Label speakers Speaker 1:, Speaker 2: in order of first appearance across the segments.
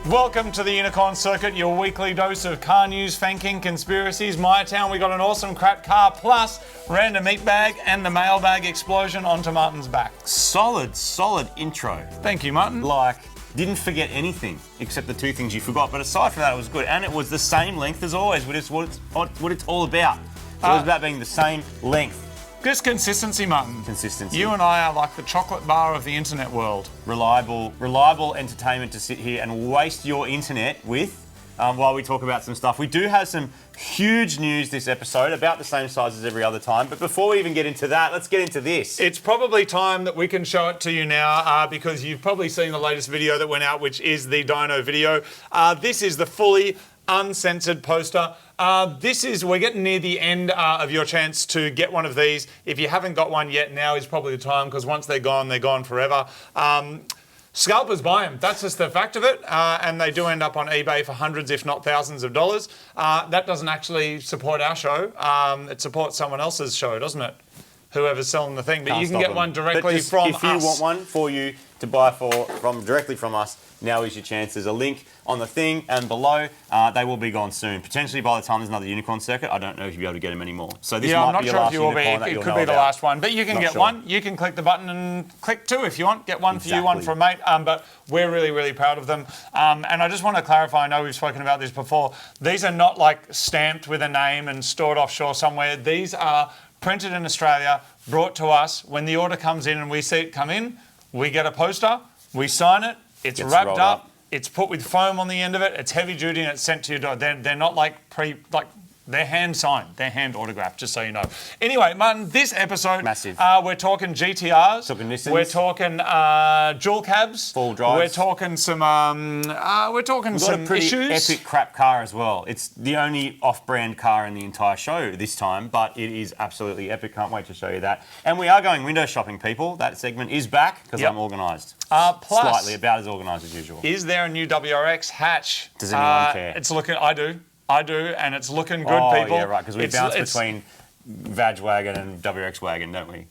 Speaker 1: Welcome to the Unicorn Circuit, your weekly dose of car news, Fanking, conspiracies, mytown. We got an awesome crap car, plus random meat bag and the mailbag explosion onto Martin's back.
Speaker 2: Solid intro.
Speaker 1: Thank you, Martin.
Speaker 2: Didn't forget anything except the two things you forgot. But aside from that, it was good, and it was the same length as always. What it's all about. It was about being the same length.
Speaker 1: Just consistency, Martin.
Speaker 2: Consistency.
Speaker 1: You and I are like the chocolate bar of the internet world.
Speaker 2: Reliable entertainment to sit here and waste your internet with while we talk about some stuff. We do have some huge news this episode, about the same size as every other time. But before we even get into that, let's get into this.
Speaker 1: It's probably time that we can show it to you now because you've probably seen the latest video that went out, which is the dyno video. This is the fully uncensored poster. We're getting near the end of your chance to get one of these. If you haven't got one yet, now is probably the time, because once they're gone forever. Scalpers buy them. That's just the fact of it. And they do end up on eBay for hundreds, if not thousands of dollars. That doesn't actually support our show. It supports someone else's show, doesn't it? Whoever's selling the thing. But you can get one directly from us.
Speaker 2: If you want one for you to buy directly from us, now is your chance. There's a link on the thing and below. They will be gone soon. Potentially by the time there's another Unicorn Circuit, I don't know if you'll be able to get them anymore. So this might be your last Unicorn that you'll know about.
Speaker 1: It could be the last one. But you can get one. You can click the button and click two if you want. Get one for you, one for a mate. But we're really, really proud of them. And I just want to clarify, I know we've spoken about this before. These are not like stamped with a name and stored offshore somewhere. These are printed in Australia, brought to us. When the order comes in and we see it come in, we get a poster, we sign it, it's wrapped up, it's put with foam on the end of it, it's heavy duty, and it's sent to your door. They're not they're hand signed, they're hand autographed, just so you know. Anyway, Martin, this episode,
Speaker 2: massive.
Speaker 1: We're talking GTRs,
Speaker 2: talking Nissans,
Speaker 1: we're talking dual cabs,
Speaker 2: full drives.
Speaker 1: We're talking some
Speaker 2: a pretty
Speaker 1: issues.
Speaker 2: Epic crap car as well. It's the only off-brand car in the entire show this time, but it is absolutely epic. Can't wait to show you that. And we are going window shopping, people. That segment is back because I'm organised.
Speaker 1: Plus,
Speaker 2: slightly about as organised as usual.
Speaker 1: Is there a new WRX hatch?
Speaker 2: Does anyone care?
Speaker 1: It's looking. I do, and it's looking good, people.
Speaker 2: Yeah, right, because we bounce between Vag Wagon and WRX Wagon, don't we?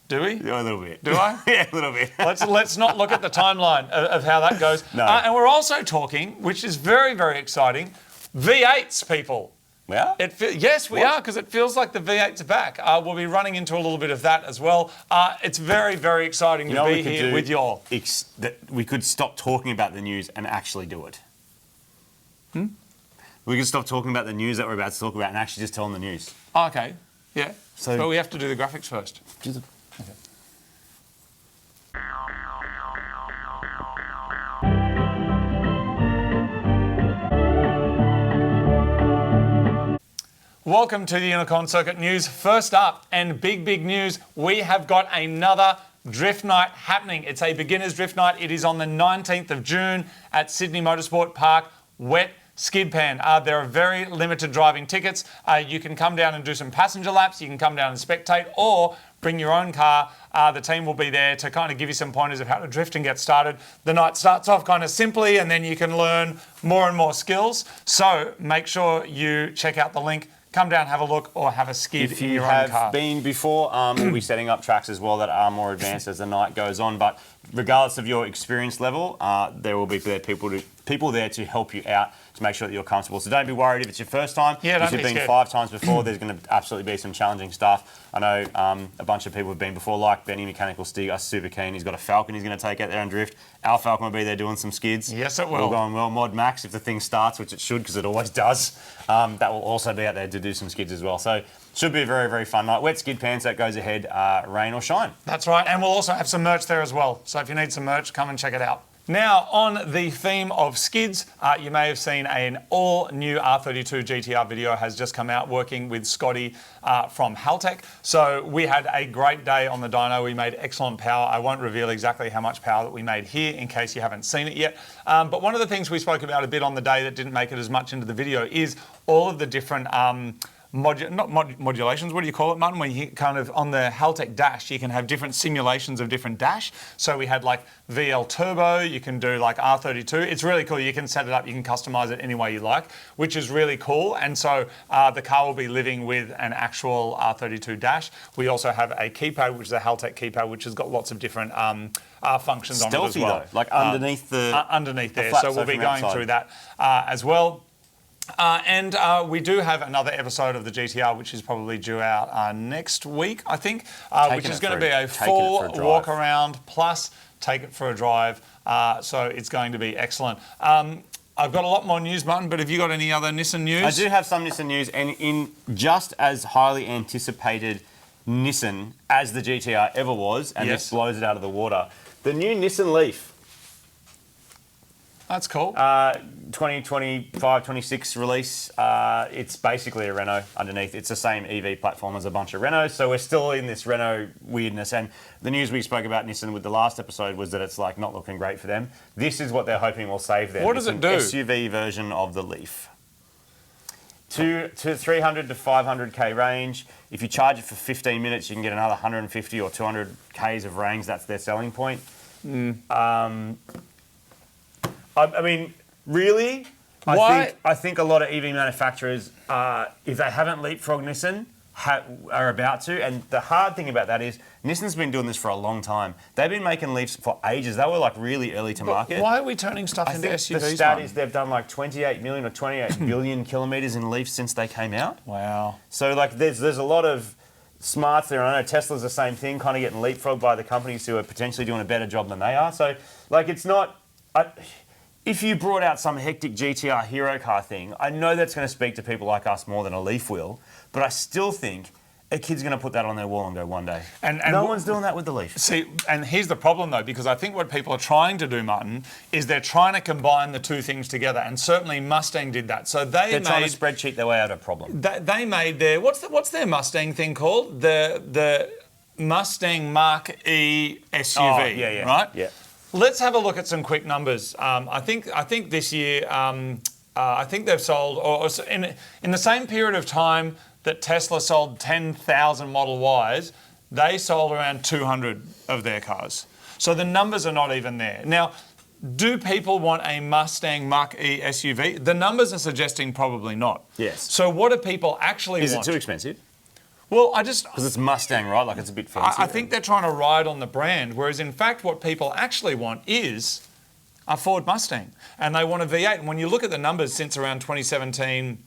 Speaker 1: Do we?
Speaker 2: A little bit.
Speaker 1: Do I?
Speaker 2: Yeah, a little bit.
Speaker 1: Let's not look at the timeline of how that goes.
Speaker 2: No.
Speaker 1: And we're also talking, which is very, very exciting, V8s, people.
Speaker 2: We are?
Speaker 1: Yes, we are, because it feels like the V8's back. We'll be running into a little bit of that as well. It's very, very exciting to be here with y'all.
Speaker 2: We could stop talking about the news and actually do it. We can stop talking about the news that we're about to talk about and actually just tell them the news.
Speaker 1: Okay, yeah. But we have to do the graphics first.
Speaker 2: Okay.
Speaker 1: Welcome to the Unicorn Circuit News. First up, and big news, we have got another drift night happening. It's a beginner's drift night. It is on the 19th of June at Sydney Motorsport Park, wet skid pan. There are very limited driving tickets. You can come down and do some passenger laps. You can come down and spectate, or bring your own car. The team will be there to kind of give you some pointers of how to drift and get started. The night starts off kind of simply, and then you can learn more and more skills. So make sure you check out the link. Come down, have a look, or have a skid in your own car. If you have
Speaker 2: been before, we'll be setting up tracks as well that are more advanced as the night goes on. But regardless of your experience level, there will be people there to help you out to make sure that you're comfortable. So don't be worried if it's your first time.
Speaker 1: Yeah,
Speaker 2: if you've been 5 times before, there's going to absolutely be some challenging stuff. I know a bunch of people have been before, like Benny Mechanical Stig, us super keen. He's got a Falcon he's going to take out there and drift. Our Falcon will be there doing some skids.
Speaker 1: Yes, it will.
Speaker 2: All going well. Mod Max, if the thing starts, which it should, because it always does, that will also be out there to do some skids as well. So should be a very, very fun night. Wet skid pants, that goes ahead, rain or shine.
Speaker 1: That's right, and we'll also have some merch there as well. So if you need some merch, come and check it out. Now, on the theme of skids, you may have seen an all-new R32 GTR video has just come out working with Scotty from Haltech. So we had a great day on the dyno. We made excellent power. I won't reveal exactly how much power that we made here in case you haven't seen it yet. But one of the things we spoke about a bit on the day that didn't make it as much into the video is all of the different modulations, what do you call it, Martin? When you kind of, on the Haltech dash, you can have different simulations of different dash. So we had like VL Turbo, you can do like R32. It's really cool. You can set it up, you can customize it any way you like, which is really cool. And so the car will be living with an actual R32 dash. We also have a keypad, which is a Haltech keypad, which has got lots of different functions on it as well.
Speaker 2: Though, like underneath
Speaker 1: underneath there.
Speaker 2: flat,
Speaker 1: So we'll be going through that as well. And we do have another episode of the GTR, which is probably due out next week, I think, which is going to be a full walk around plus take it for a drive. So it's going to be excellent. I've got a lot more news, Martin, but have you got any other Nissan news?
Speaker 2: I do have some Nissan news, and in just as highly anticipated Nissan as the GTR ever was, and this blows it out of the water, the new Nissan Leaf.
Speaker 1: That's cool.
Speaker 2: 2025-26 release. It's basically a Renault underneath. It's the same EV platform as a bunch of Renaults, so we're still in this Renault weirdness. And the news we spoke about Nissan with the last episode was that it's like not looking great for them. This is what they're hoping will save them.
Speaker 1: What does it do?
Speaker 2: SUV version of the Leaf. 300 to 500k range. If you charge it for 15 minutes, you can get another 150 or 200 k's of range. That's their selling point. I mean, really? I think a lot of EV manufacturers, if they haven't leapfrogged Nissan, are about to. And the hard thing about that is Nissan's been doing this for a long time. They've been making Leafs for ages. They were like really early to market.
Speaker 1: Why are we turning stuff into SUVs?
Speaker 2: The stat is they've done like 28 million or 28 billion kilometres in Leafs since they came out.
Speaker 1: Wow.
Speaker 2: So like there's a lot of smarts there. I know Tesla's the same thing, kind of getting leapfrogged by the companies who are potentially doing a better job than they are. So like it's not... If you brought out some hectic GTR hero car thing, I know that's going to speak to people like us more than a Leaf will, but I still think a kid's going to put that on their wall and go one day. And no one's doing that with the Leaf.
Speaker 1: See, and here's the problem though, because I think what people are trying to do, Martin, is they're trying to combine the two things together, and certainly Mustang did that. So they're
Speaker 2: trying to spreadsheet their way out of a problem.
Speaker 1: They made their what's their Mustang thing called? The Mustang Mach-E SUV, right?
Speaker 2: Yeah.
Speaker 1: Let's have a look at some quick numbers. I think this year, I think they've sold, or in the same period of time that Tesla sold 10,000 Model Ys, they sold around 200 of their cars. So the numbers are not even there. Now, do people want a Mustang Mach-E SUV? The numbers are suggesting probably not.
Speaker 2: Yes.
Speaker 1: So what do people actually want?
Speaker 2: Is it too expensive?
Speaker 1: Well,
Speaker 2: because it's Mustang, right? Like it's a bit fancy.
Speaker 1: I think they're trying to ride on the brand, whereas in fact what people actually want is a Ford Mustang, and they want a V8. And when you look at the numbers since around 2017,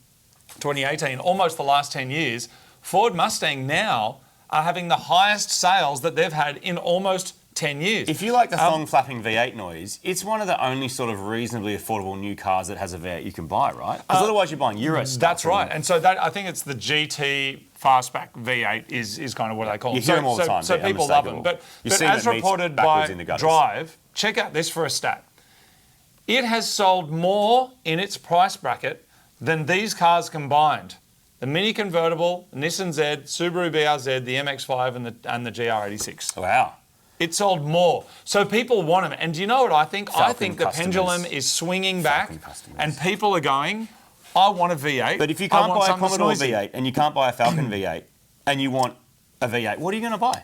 Speaker 1: 2018, almost the last 10 years, Ford Mustang now are having the highest sales that they've had in almost 10 years.
Speaker 2: If you like the thong flapping V8 noise, it's one of the only sort of reasonably affordable new cars that has a V8 you can buy, right? Because otherwise you're buying Euro stuff.
Speaker 1: That's right. And so I think it's the GT Fastback V8 is kind of what they call it.
Speaker 2: You hear them all the time.
Speaker 1: So people love them. But as reported by Drive, check out this for a stat. It has sold more in its price bracket than these cars combined. The Mini convertible, Nissan Z, Subaru BRZ, the MX-5 and the GR86.
Speaker 2: Wow.
Speaker 1: It sold more. So people want them. And do you know what I think? I think the pendulum is swinging back and people are going, I want a V8.
Speaker 2: But if you can't buy a Commodore V8 and you can't buy a Falcon V8 and you want a V8, what are you going to buy?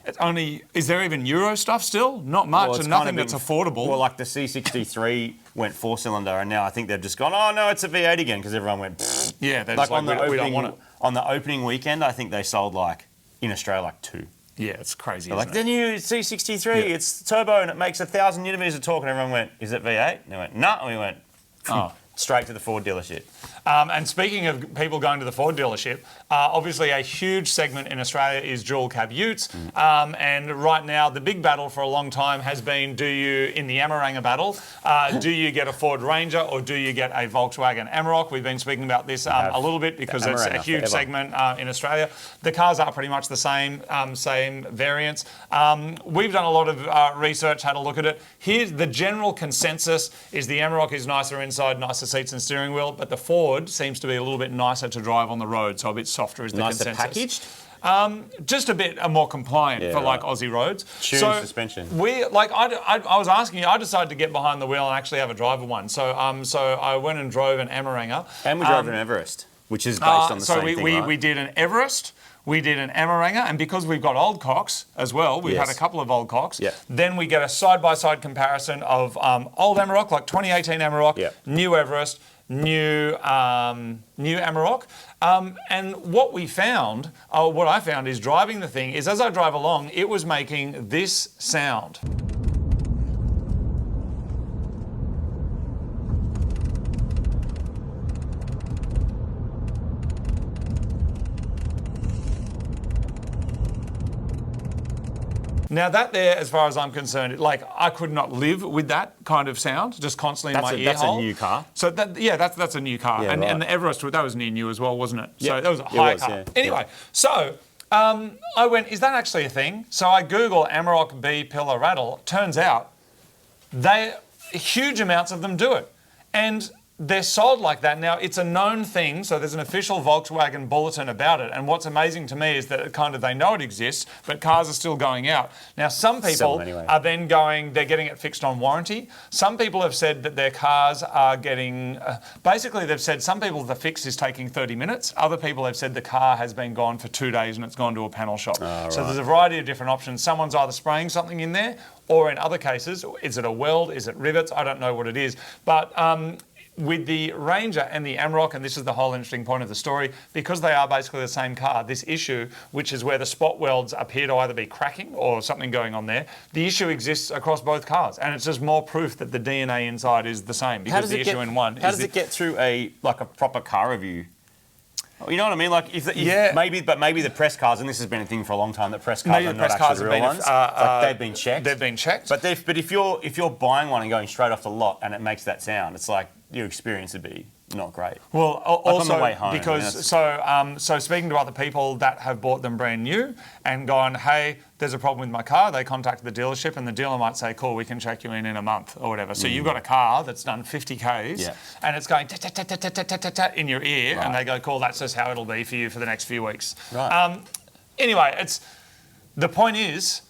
Speaker 1: Is there even Euro stuff still? Not much, and nothing that's affordable.
Speaker 2: Well, like the C63 went 4-cylinder and now I think they've just gone, oh no, it's a V8 again, because everyone went, pfft.
Speaker 1: Yeah, they're like, we don't want it.
Speaker 2: On the opening weekend, I think they sold in Australia, 2.
Speaker 1: Yeah, it's crazy.
Speaker 2: Like the new C63, it's turbo and it makes 1,000 newton-meters of torque, and everyone went, is it V8? And they went, no, and we went, straight to the Ford dealership.
Speaker 1: And speaking of people going to the Ford dealership, obviously a huge segment in Australia is dual cab utes. And right now, the big battle for a long time has been, in the Amaranga battle, do you get a Ford Ranger or do you get a Volkswagen Amarok? We've been speaking about this a little bit because it's a huge segment in Australia. The cars are pretty much the same variants. We've done a lot of research, had a look at it. Here's the general consensus is the Amarok is nicer inside, nicer seats and steering wheel, but the Ford seems to be a little bit nicer to drive on the road, so a bit softer is the consensus.
Speaker 2: Nicer packaged?
Speaker 1: Just a bit more compliant for like Aussie roads.
Speaker 2: Tuned suspension.
Speaker 1: I was asking you, I decided to get behind the wheel and actually have a driver one. So I went and drove an Amaranga.
Speaker 2: And we drove an Everest. which is based on the same thing, right?
Speaker 1: we did an Everest, we did an Amaranga, and because we've got old cocks as well, we've had a couple of old cocks, then we get a side-by-side comparison of old Amarok, like 2018 Amarok, new Everest, new Amarok. And what we found, what I found is driving the thing, is as I drive along, it was making this sound. Now that there, as far as I'm concerned, like I could not live with that kind of sound, just constantly in my ear hole.
Speaker 2: That's a new car.
Speaker 1: So that's a new car, and the Everest, that was new as well, wasn't it?
Speaker 2: Yeah,
Speaker 1: so that was a high car. Yeah. Anyway, so I went, is that actually a thing? So I Google Amarok B pillar rattle. Turns out huge amounts of them do it, and they're sold like that. Now, it's a known thing, so there's an official Volkswagen bulletin about it. And what's amazing to me is that they know it exists, but cars are still going out. Now, some people are then they're getting it fixed on warranty. Some people have said that their cars are getting, basically they've said some people the fix is taking 30 minutes. Other people have said the car has been gone for 2 days and it's gone to a panel shop. So there's a variety of different options. Someone's either spraying something in there, or in other cases, is it a weld, is it rivets? I don't know what it is. But with the Ranger and the Amarok, and this is the whole interesting point of the story, because they are basically the same car, this issue, which is where the spot welds appear to either be cracking or something going on there, the issue exists across both cars. And it's just more proof that the DNA inside is the same, because the issue in one is...
Speaker 2: How does it get through a proper car review? You know what I mean? Like, maybe the press cars, and this has been a thing for a long time, that press cars are not actually the real ones. They've been checked.
Speaker 1: They've been checked.
Speaker 2: But if you're buying one and going straight off the lot and it makes that sound, it's like your experience would be not great.
Speaker 1: Well, also
Speaker 2: on the way home,
Speaker 1: because so speaking to other people that have bought them brand new and gone, hey, there's a problem with my car, they contact the dealership and the dealer might say, cool, we can check you in a month or whatever. So you've got a car that's done 50 Ks and it's going in your ear, and they go, cool, that's just how it'll be for you for the next few weeks.
Speaker 2: Right.
Speaker 1: Anyway, the point is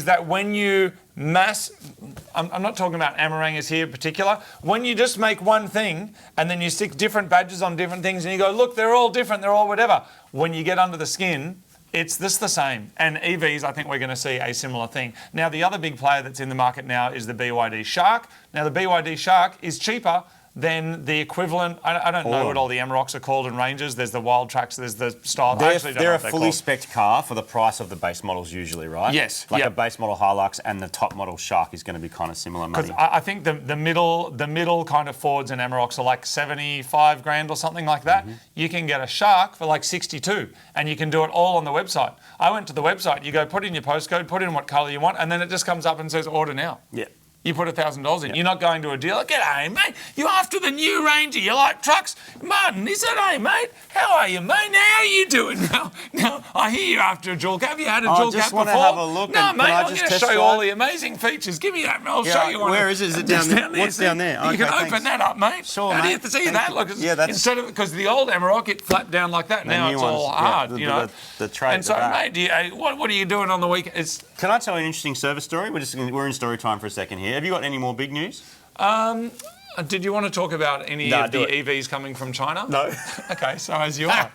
Speaker 1: that when you I'm not talking about Amarangas here in particular, when you just make one thing and then you stick different badges on different things and you go, look, they're all different, they're all whatever. When you get under the skin, it's the same. And EVs, I think we're going to see a similar thing. Now, the other big player that's in the market now is the BYD Shark. Now, the BYD Shark is cheaper than the equivalent. I don't know what all the Amaroks are called and Rangers. There's the Wild Tracks, there's the Style.
Speaker 2: They're a fully spec'd car for the price of the base models usually, right?
Speaker 1: Yes.
Speaker 2: Like a base model Hilux and the top model Shark is going to be kind of similar money.
Speaker 1: Because I think the middle kind of Fords and Amaroks are like 75 grand or something like that. You can get a Shark for like 62 and you can do it all on the website. I went to the website, you go put in your postcode, put in what colour you want, and then it just comes up and says order now.
Speaker 2: Yeah.
Speaker 1: You put $1,000 in. You're not going to a dealer. G'day, mate. You after the new Ranger? You like trucks? Martin, is it? Hey, mate. How are you, mate? Now, how are you doing? Now, I hear you're after a dual cab. Have you had a dual cab before?
Speaker 2: I just want to have a look.
Speaker 1: No, mate, I'm going to show you all the amazing features. Give me that, I'll show you one.
Speaker 2: Where is it? Is it down there? What's down there?
Speaker 1: You can open that up, mate.
Speaker 2: Sure, mate.
Speaker 1: You have to see that. Look, instead of, because the old Amarok, it flapped down like that. Now it's all hard, you know.
Speaker 2: The trade.
Speaker 1: And so, mate, what are you doing on the weekend?
Speaker 2: Can I tell you an interesting service story? We're in story time for a second here. Have you got any more big news?
Speaker 1: Did you want to talk about any of the EVs coming from China?
Speaker 2: No.
Speaker 1: Okay, so as you are.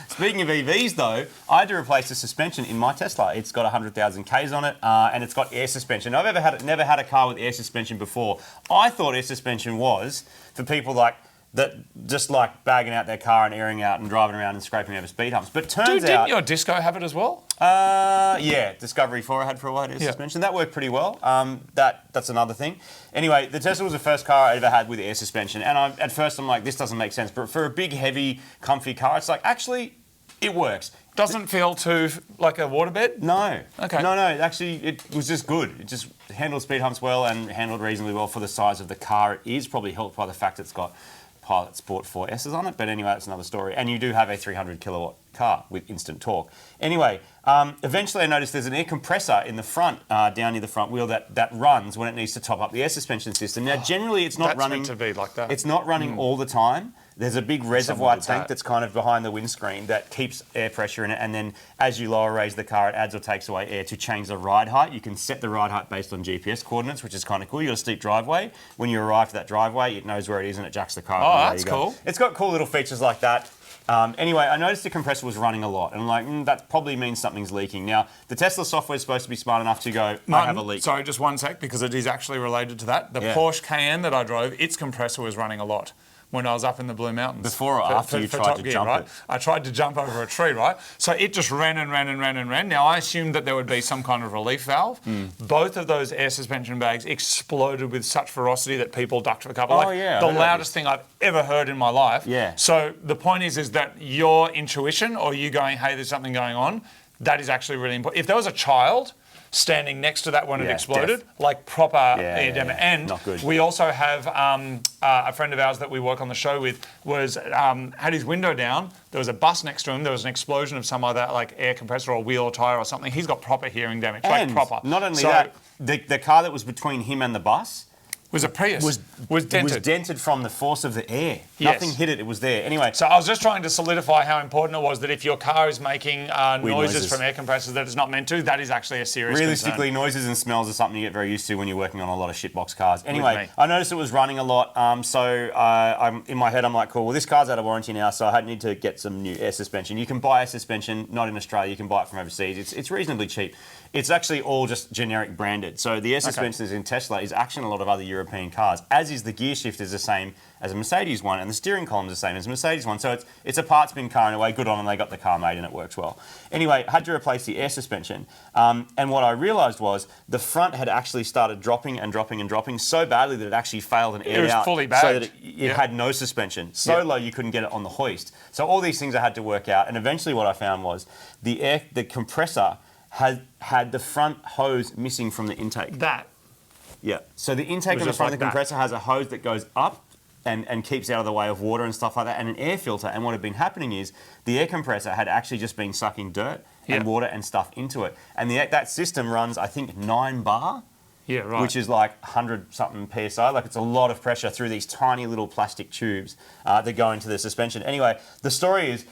Speaker 2: Speaking of EVs, though, I had to replace the suspension in my Tesla. It's got 100,000 Ks on it, and it's got air suspension. I've never had a car with air suspension before. I thought air suspension was for people that just like bagging out their car and airing out and driving around and scraping over speed humps. But turns out...
Speaker 1: Didn't your Disco have it as well?
Speaker 2: Yeah, Discovery 4 I had for a while, air suspension. That worked pretty well. That's another thing. Anyway, the Tesla was the first car I ever had with air suspension. And at first I'm like, this doesn't make sense. But for a big, heavy, comfy car, it's like, actually, it works.
Speaker 1: Doesn't feel too like a waterbed?
Speaker 2: No.
Speaker 1: Okay.
Speaker 2: No, actually, it was just good. It just handled speed humps well and handled reasonably well for the size of the car it is. Probably helped by the fact it's got Pilot Sport 4S's on it, but anyway, that's another story. And you do have a 300 kilowatt car with instant torque. Anyway, eventually I noticed there's an air compressor in the front, down near the front wheel that runs when it needs to top up the air suspension system. Now, generally, it's not running.
Speaker 1: That's meant to be like that.
Speaker 2: It's not running all the time. There's a big reservoir tank that's kind of behind the windscreen that keeps air pressure in it, and then as you lower or raise the car, it adds or takes away air to change the ride height. You can set the ride height based on GPS coordinates, which is kind of cool. You've got a steep driveway. When you arrive to that driveway, it knows where it is and it jacks the car up.
Speaker 1: Oh, that's cool.
Speaker 2: It's got cool little features like that. Anyway, I noticed the compressor was running a lot, and I'm like, that probably means something's leaking. Now, the Tesla software is supposed to be smart enough to go, I have a leak.
Speaker 1: Sorry, just one sec, because it is actually related to that. The Porsche Cayenne that I drove, its compressor was running a lot when I was up in the Blue Mountains.
Speaker 2: Before or after you tried to jump
Speaker 1: right?
Speaker 2: it?
Speaker 1: I tried to jump over a tree, right? So it just ran and ran and ran and ran. Now, I assumed that there would be some kind of relief valve. Both of those air suspension bags exploded with such ferocity that people ducked for cover. The loudest thing I've ever heard in my life.
Speaker 2: Yeah.
Speaker 1: So the point is that your intuition, or you going, hey, there's something going on, that is actually really important. If there was a child standing next to that when it exploded, like proper air damage. And
Speaker 2: not good.
Speaker 1: we also have a friend of ours that we work on the show with was had his window down. There was a bus next to him. There was an explosion of some other like air compressor or wheel or tire or something. He's got proper hearing damage,
Speaker 2: And
Speaker 1: like proper.
Speaker 2: not only that, the car that was between him and the bus
Speaker 1: was a Prius. Was dented.
Speaker 2: Was dented from the force of the air.
Speaker 1: Yes.
Speaker 2: Nothing hit it. It was there. Anyway.
Speaker 1: So I was just trying to solidify how important it was that if your car is making noises from air compressors that it's not meant to, that is actually a serious
Speaker 2: Realistically,
Speaker 1: concern.
Speaker 2: noises and smells are something you get very used to when you're working on a lot of shitbox cars. Anyway, I noticed it was running a lot. I'm in my head, I'm like, cool, well, this car's out of warranty now, so I need to get some new air suspension. You can buy air suspension, not in Australia. You can buy it from overseas. It's reasonably cheap. It's actually all just generic branded. So the air suspension in Tesla is actually in a lot of other European cars, as is the gear shift is the same as a Mercedes one, and the steering column is the same as a Mercedes one. So it's a parts bin car in a way. Good on them, they got the car made and it works well. Anyway, I had to replace the air suspension. And what I realised was the front had actually started dropping and dropping and dropping so badly that it actually failed and aired out.
Speaker 1: It was fully bagged.
Speaker 2: So that it had no suspension. So low you couldn't get it on the hoist. So all these things I had to work out. And eventually what I found was the compressor had the front hose missing from the intake. Yeah. So the intake on the front of the compressor has a hose that goes up and keeps out of the way of water and stuff like that, and an air filter. And what had been happening is the air compressor had actually just been sucking dirt and water and stuff into it. And that system runs, I think, 9 bar.
Speaker 1: Yeah, right.
Speaker 2: Which is like 100-something PSI. Like, it's a lot of pressure through these tiny little plastic tubes that go into the suspension. Anyway, the story is,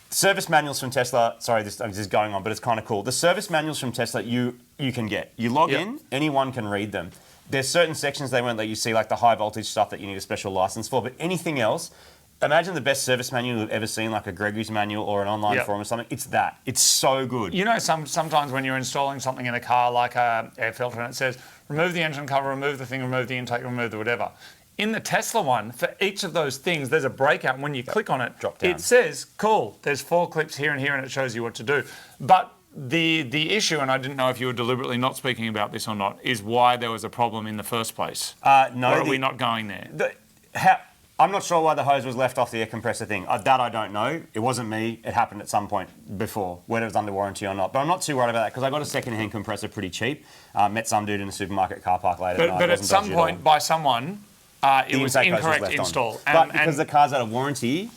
Speaker 2: service manuals from Tesla, sorry, this is going on, but it's kind of cool. The service manuals from Tesla you can get. You log in, anyone can read them. There's certain sections they won't let you see, like the high voltage stuff that you need a special license for, but anything else, imagine the best service manual you've ever seen, like a Gregory's manual or an online forum or something. It's that. It's so good.
Speaker 1: You know, sometimes when you're installing something in a car, like a air filter, and it says, remove the engine cover, remove the thing, remove the intake, remove the whatever. In the Tesla one, for each of those things, there's a breakout. And when you click on it,
Speaker 2: drop down.
Speaker 1: It says, cool, there's 4 clips here and here, and it shows you what to do. But the issue, and I didn't know if you were deliberately not speaking about this or not, is why there was a problem in the first place.
Speaker 2: No.
Speaker 1: Or are we not going there?
Speaker 2: I'm not sure why the hose was left off the air compressor thing. That I don't know. It wasn't me. It happened at some point before, whether it was under warranty or not. But I'm not too worried about that because I got a second-hand compressor pretty cheap. Met some dude in a supermarket car park later.
Speaker 1: But at some point, by someone, it was incorrect install.
Speaker 2: But because the car's out of warranty,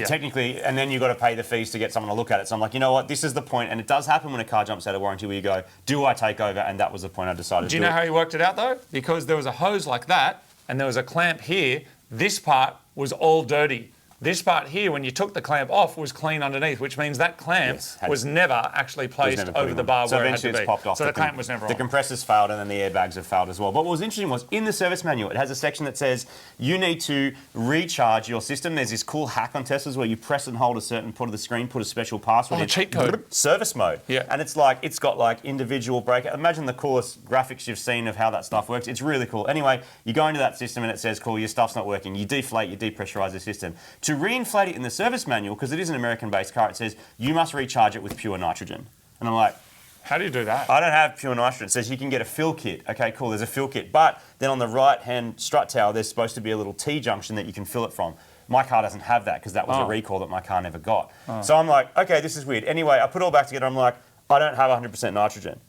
Speaker 2: technically, and then you've got to pay the fees to get someone to look at it. So I'm like, you know what, this is the point. And it does happen when a car jumps out of warranty where you go, do I take over? And that was the point I decided to do.
Speaker 1: Do you know how he worked it out though? Because there was a hose like that and there was a clamp here. This part was all dirty. This part here, when you took the clamp off, was clean underneath, which means that clamp was never actually placed over the bar where it had to be.
Speaker 2: It's popped off.
Speaker 1: So the clamp was never on.
Speaker 2: The compressors failed and then the airbags have failed as well. But what was interesting was, in the service manual, it has a section that says you need to recharge your system. There's this cool hack on Teslas where you press and hold a certain part of the screen, put a special password in.
Speaker 1: Cheat code.
Speaker 2: Service mode.
Speaker 1: Yeah.
Speaker 2: And it's got like individual breakout. Imagine the coolest graphics you've seen of how that stuff works. It's really cool. Anyway, you go into that system and it says, cool, your stuff's not working. You deflate, you depressurize the system. To reinflate it in the service manual, because it is an American-based car, it says you must recharge it with pure nitrogen. And I'm like,
Speaker 1: how do you do that?
Speaker 2: I don't have pure nitrogen. It says you can get a fill kit. Okay, cool, there's a fill kit. But then on the right-hand strut tower, there's supposed to be a little T-junction that you can fill it from. My car doesn't have that because that was a recall that my car never got. So I'm like, okay, this is weird. Anyway, I put it all back together. I'm like, I don't have 100% nitrogen.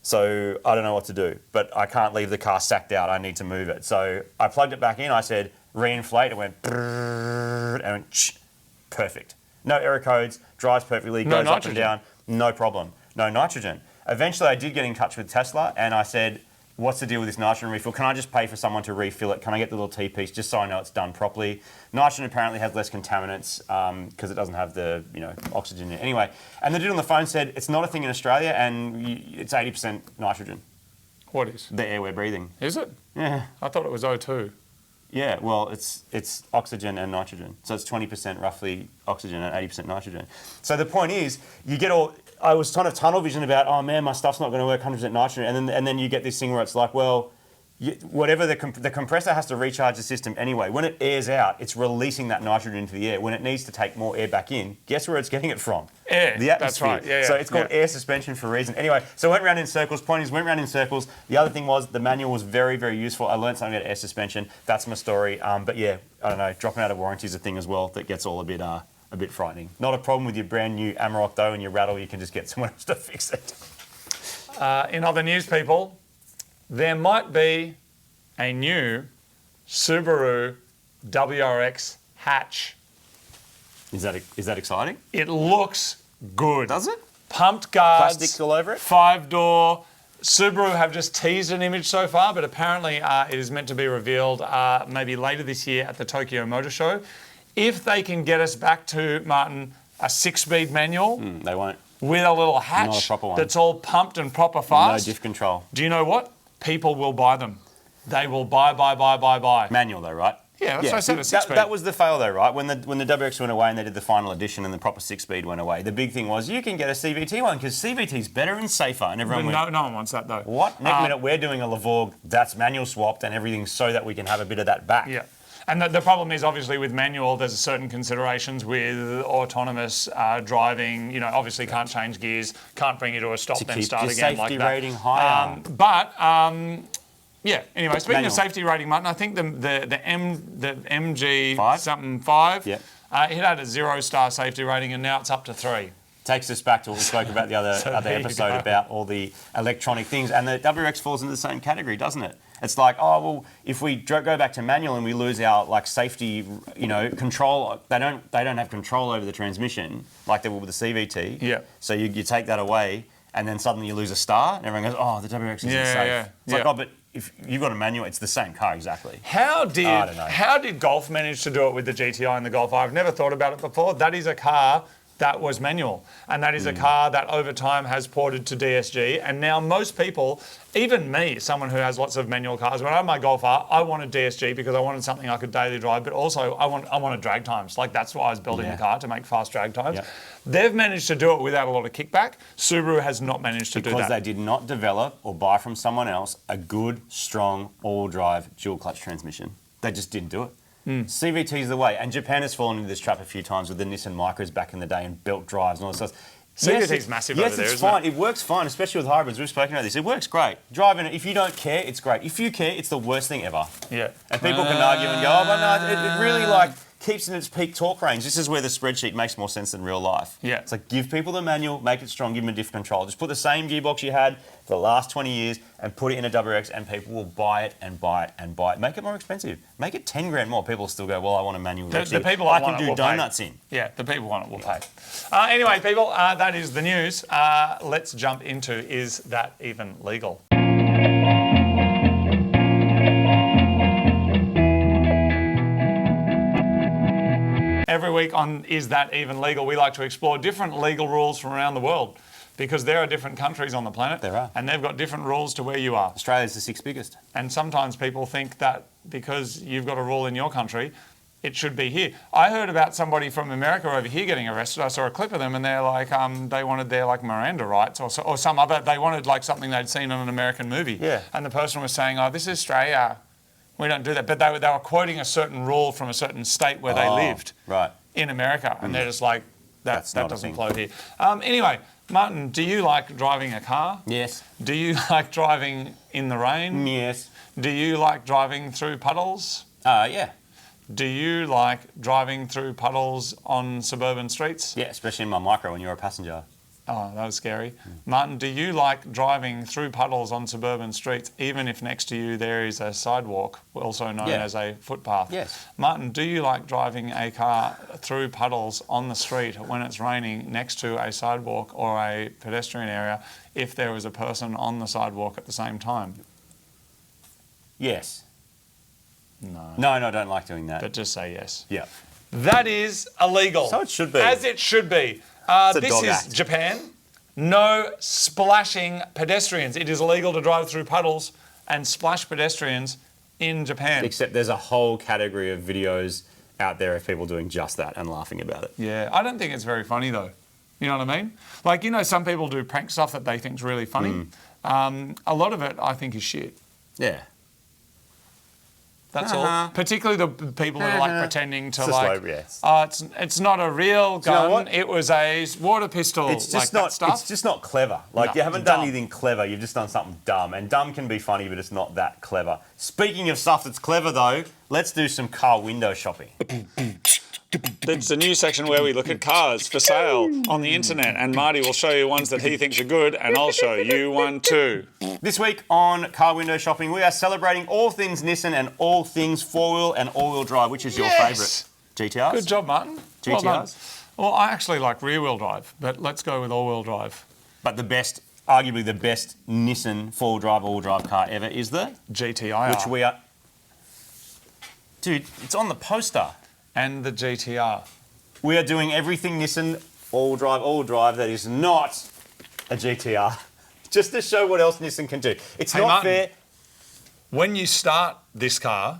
Speaker 2: So I don't know what to do. But I can't leave the car sacked out. I need to move it. So I plugged it back in. I said, reinflate. It went, and it went, perfect. No error codes, drives perfectly, goes up and down, no problem. No nitrogen. Eventually I did get in touch with Tesla and I said, what's the deal with this nitrogen refill? Can I just pay for someone to refill it? Can I get the little T-piece just so I know it's done properly? Nitrogen apparently has less contaminants because it doesn't have the oxygen in it. Anyway, and the dude on the phone said, it's not a thing in Australia and it's 80% nitrogen.
Speaker 1: What is?
Speaker 2: The air we're breathing.
Speaker 1: Is it?
Speaker 2: Yeah.
Speaker 1: I thought it was O2.
Speaker 2: Yeah, well, it's oxygen and nitrogen. So it's 20% roughly oxygen and 80% nitrogen. So the point is, you get all... I was trying to tunnel vision about, oh man, my stuff's not going to work 100% nitrogen. And then you get this thing where it's like, well, whatever the compressor has to recharge the system anyway. When it airs out, it's releasing that nitrogen into the air. When it needs to take more air back in, guess where it's getting it from?
Speaker 1: Air.
Speaker 2: The atmosphere.
Speaker 1: That's right. Yeah,
Speaker 2: so it's called air suspension for a reason. Anyway, so went round in circles. Point is, went round in circles. The other thing was the manual was very, very useful. I learned something about air suspension. That's my story. But yeah, I don't know. Dropping out of warranty is a thing as well that gets all a bit frightening. Not a problem with your brand new Amarok though, and your rattle. You can just get someone else to fix it.
Speaker 1: In other news, people, there might be a new Subaru WRX hatch.
Speaker 2: Is that exciting?
Speaker 1: It looks good.
Speaker 2: Does it?
Speaker 1: Pumped guards.
Speaker 2: Plastic all over it?
Speaker 1: 5-door. Subaru have just teased an image so far, but apparently it is meant to be revealed maybe later this year at the Tokyo Motor Show. If they can get us back to, Martin, a 6-speed manual.
Speaker 2: They won't.
Speaker 1: With a little hatch
Speaker 2: Not a proper one.
Speaker 1: that's all pumped and proper fast.
Speaker 2: No diff control.
Speaker 1: Do you know what? People will buy them. They will buy.
Speaker 2: Manual though, right?
Speaker 1: Yeah, that's what I said, a 6-speed.
Speaker 2: That was the fail though, right? When the WRX went away and they did the final edition and the proper 6-speed went away, the big thing was you can get a CVT one because CVT's better and safer, and everyone went,
Speaker 1: no one wants that though.
Speaker 2: what? Next minute we're doing a Lavorg that's manual swapped and everything so that we can have a bit of that back.
Speaker 1: Yeah. And the problem is, obviously, with manual, there's certain considerations with autonomous driving. You know, obviously can't change gears, can't bring you to a stop, then start again like that.
Speaker 2: Safety rating higher.
Speaker 1: Yeah. Anyway, speaking
Speaker 2: Manual.
Speaker 1: of safety rating, Martin, I think the MG
Speaker 2: Five?
Speaker 1: something 5,
Speaker 2: Yep.
Speaker 1: it had a 0-star safety rating, and now it's up to 3.
Speaker 2: Takes us back to what we spoke about the other
Speaker 1: there you
Speaker 2: episode
Speaker 1: go.
Speaker 2: about all the electronic things, and the WRX falls into the same category, doesn't it? It's like, oh well, if we go back to manual and we lose our like safety, control, they don't have control over the transmission like they will with the CVT.
Speaker 1: Yeah.
Speaker 2: So you take that away, and then suddenly you lose a star, and everyone goes, oh, the WRX isn't safe.
Speaker 1: Yeah,
Speaker 2: It's like, oh, but if you've got a manual, it's the same car exactly.
Speaker 1: How
Speaker 2: I don't know.
Speaker 1: did Golf manage to do it with the GTI and the Golf? I've never thought about it before. That is a car that was manual, and that is a car that over time has ported to DSG, and now most people, even me, someone who has lots of manual cars, when I had my Golf R, I wanted DSG because I wanted something I could daily drive, but also I wanted drag times. Like that's why I was building the car, to make fast drag times.
Speaker 2: Yep.
Speaker 1: They've managed to do it without a lot of kickback. Subaru has not managed to do that.
Speaker 2: Because they did not develop or buy from someone else a good, strong, all-wheel drive dual clutch transmission. They just didn't do it. CVT is the way, and Japan has fallen into this trap a few times with the Nissan Micras back in the day and belt drives and all this stuff.
Speaker 1: CVT's massive over there,
Speaker 2: it's
Speaker 1: isn't
Speaker 2: fine.
Speaker 1: it?
Speaker 2: It works fine, especially with hybrids. We've spoken about this. It works great. Driving it, if you don't care, it's great. If you care, it's the worst thing ever.
Speaker 1: Yeah.
Speaker 2: And people can argue and go, oh, but no, it really keeps in its peak torque range. This is where the spreadsheet makes more sense than real life.
Speaker 1: Yeah.
Speaker 2: It's like give people the manual, make it strong, give them a diff control. Just put the same gearbox you had for the last 20 years and put it in a WRX, and people will buy it and buy it and buy it. Make it more expensive. Make it 10 grand more. People still go, well, I want a manual.
Speaker 1: The people
Speaker 2: I
Speaker 1: want
Speaker 2: can
Speaker 1: it
Speaker 2: do
Speaker 1: will
Speaker 2: donuts
Speaker 1: pay.
Speaker 2: in.
Speaker 1: Yeah, the people want it will pay. Anyway, people, that is the news. Let's jump into Is That Even Legal? Every week on Is That Even Legal, we like to explore different legal rules from around the world, because there are different countries on the planet.
Speaker 2: There are.
Speaker 1: And they've got different rules to where you are.
Speaker 2: Australia's the 6th biggest.
Speaker 1: And sometimes people think that because you've got a rule in your country, it should be here. I heard about somebody from America over here getting arrested. I saw a clip of them, and they're like, they wanted their like Miranda rights or some other. They wanted like something they'd seen on an American movie.
Speaker 2: Yeah.
Speaker 1: And the person was saying, "Oh, this is Australia. We don't do that." But they were quoting a certain rule from a certain state where they lived.
Speaker 2: Right.
Speaker 1: In America, and they're just like, that
Speaker 2: not a
Speaker 1: doesn't
Speaker 2: thing.
Speaker 1: flow here. Anyway, Martin, do you like driving a car?
Speaker 2: Yes.
Speaker 1: Do you like driving in the rain?
Speaker 2: Yes.
Speaker 1: Do you like driving through puddles?
Speaker 2: Yeah.
Speaker 1: Do you like driving through puddles on suburban streets?
Speaker 2: Yeah, especially in my micro when you're a passenger.
Speaker 1: Oh, that was scary. Martin, do you like driving through puddles on suburban streets, even if next to you there is a sidewalk, also known as a footpath?
Speaker 2: Yes.
Speaker 1: Martin, do you like driving a car through puddles on the street when it's raining next to a sidewalk or a pedestrian area if there was a person on the sidewalk at the same time?
Speaker 2: Yes.
Speaker 1: No.
Speaker 2: No, I don't like doing that.
Speaker 1: But just say yes.
Speaker 2: Yeah.
Speaker 1: That is illegal.
Speaker 2: So it should be.
Speaker 1: As it should be.
Speaker 2: a
Speaker 1: This
Speaker 2: dog
Speaker 1: is
Speaker 2: act.
Speaker 1: Japan. No splashing pedestrians. It is illegal to drive through puddles and splash pedestrians in Japan.
Speaker 2: Except there's a whole category of videos out there of people doing just that and laughing about it.
Speaker 1: Yeah, I don't think it's very funny though. You know what I mean? Like, you know, some people do prank stuff that they think's really funny. A lot of it, I think, is shit.
Speaker 2: Yeah.
Speaker 1: That's all. Particularly the people who are like pretending to
Speaker 2: It's just
Speaker 1: like,
Speaker 2: low, yes.
Speaker 1: it's not a real
Speaker 2: you know
Speaker 1: gun.
Speaker 2: what?
Speaker 1: It was a water pistol.
Speaker 2: It's just
Speaker 1: like
Speaker 2: not.
Speaker 1: that stuff.
Speaker 2: It's just not clever. Like
Speaker 1: No,
Speaker 2: you haven't done
Speaker 1: dumb.
Speaker 2: anything clever. You've just done something dumb. And dumb can be funny, but it's not that clever. Speaking of stuff that's clever, though, let's do some car window shopping.
Speaker 1: It's the new section where we look at cars for sale on the internet, and Marty will show you ones that he thinks are good, and I'll show you one too.
Speaker 2: This week on Car Window Shopping, we are celebrating all things Nissan and all things four-wheel and all-wheel drive. Which is your
Speaker 1: Yes.
Speaker 2: favourite? GTRs?
Speaker 1: Good job, Martin. Well done.
Speaker 2: GTRs?
Speaker 1: Well, I actually like rear-wheel drive, but let's go with all-wheel drive.
Speaker 2: But the best, arguably the best Nissan four-wheel drive, all-wheel drive car ever is the...
Speaker 1: GTIR.
Speaker 2: Which we are... Dude, it's on the poster.
Speaker 1: And the GTR.
Speaker 2: We are doing everything Nissan all-wheel drive that is not a GTR. Just to show what else Nissan can do. It's
Speaker 1: Hey,
Speaker 2: not
Speaker 1: Martin,
Speaker 2: fair.
Speaker 1: When you start this car,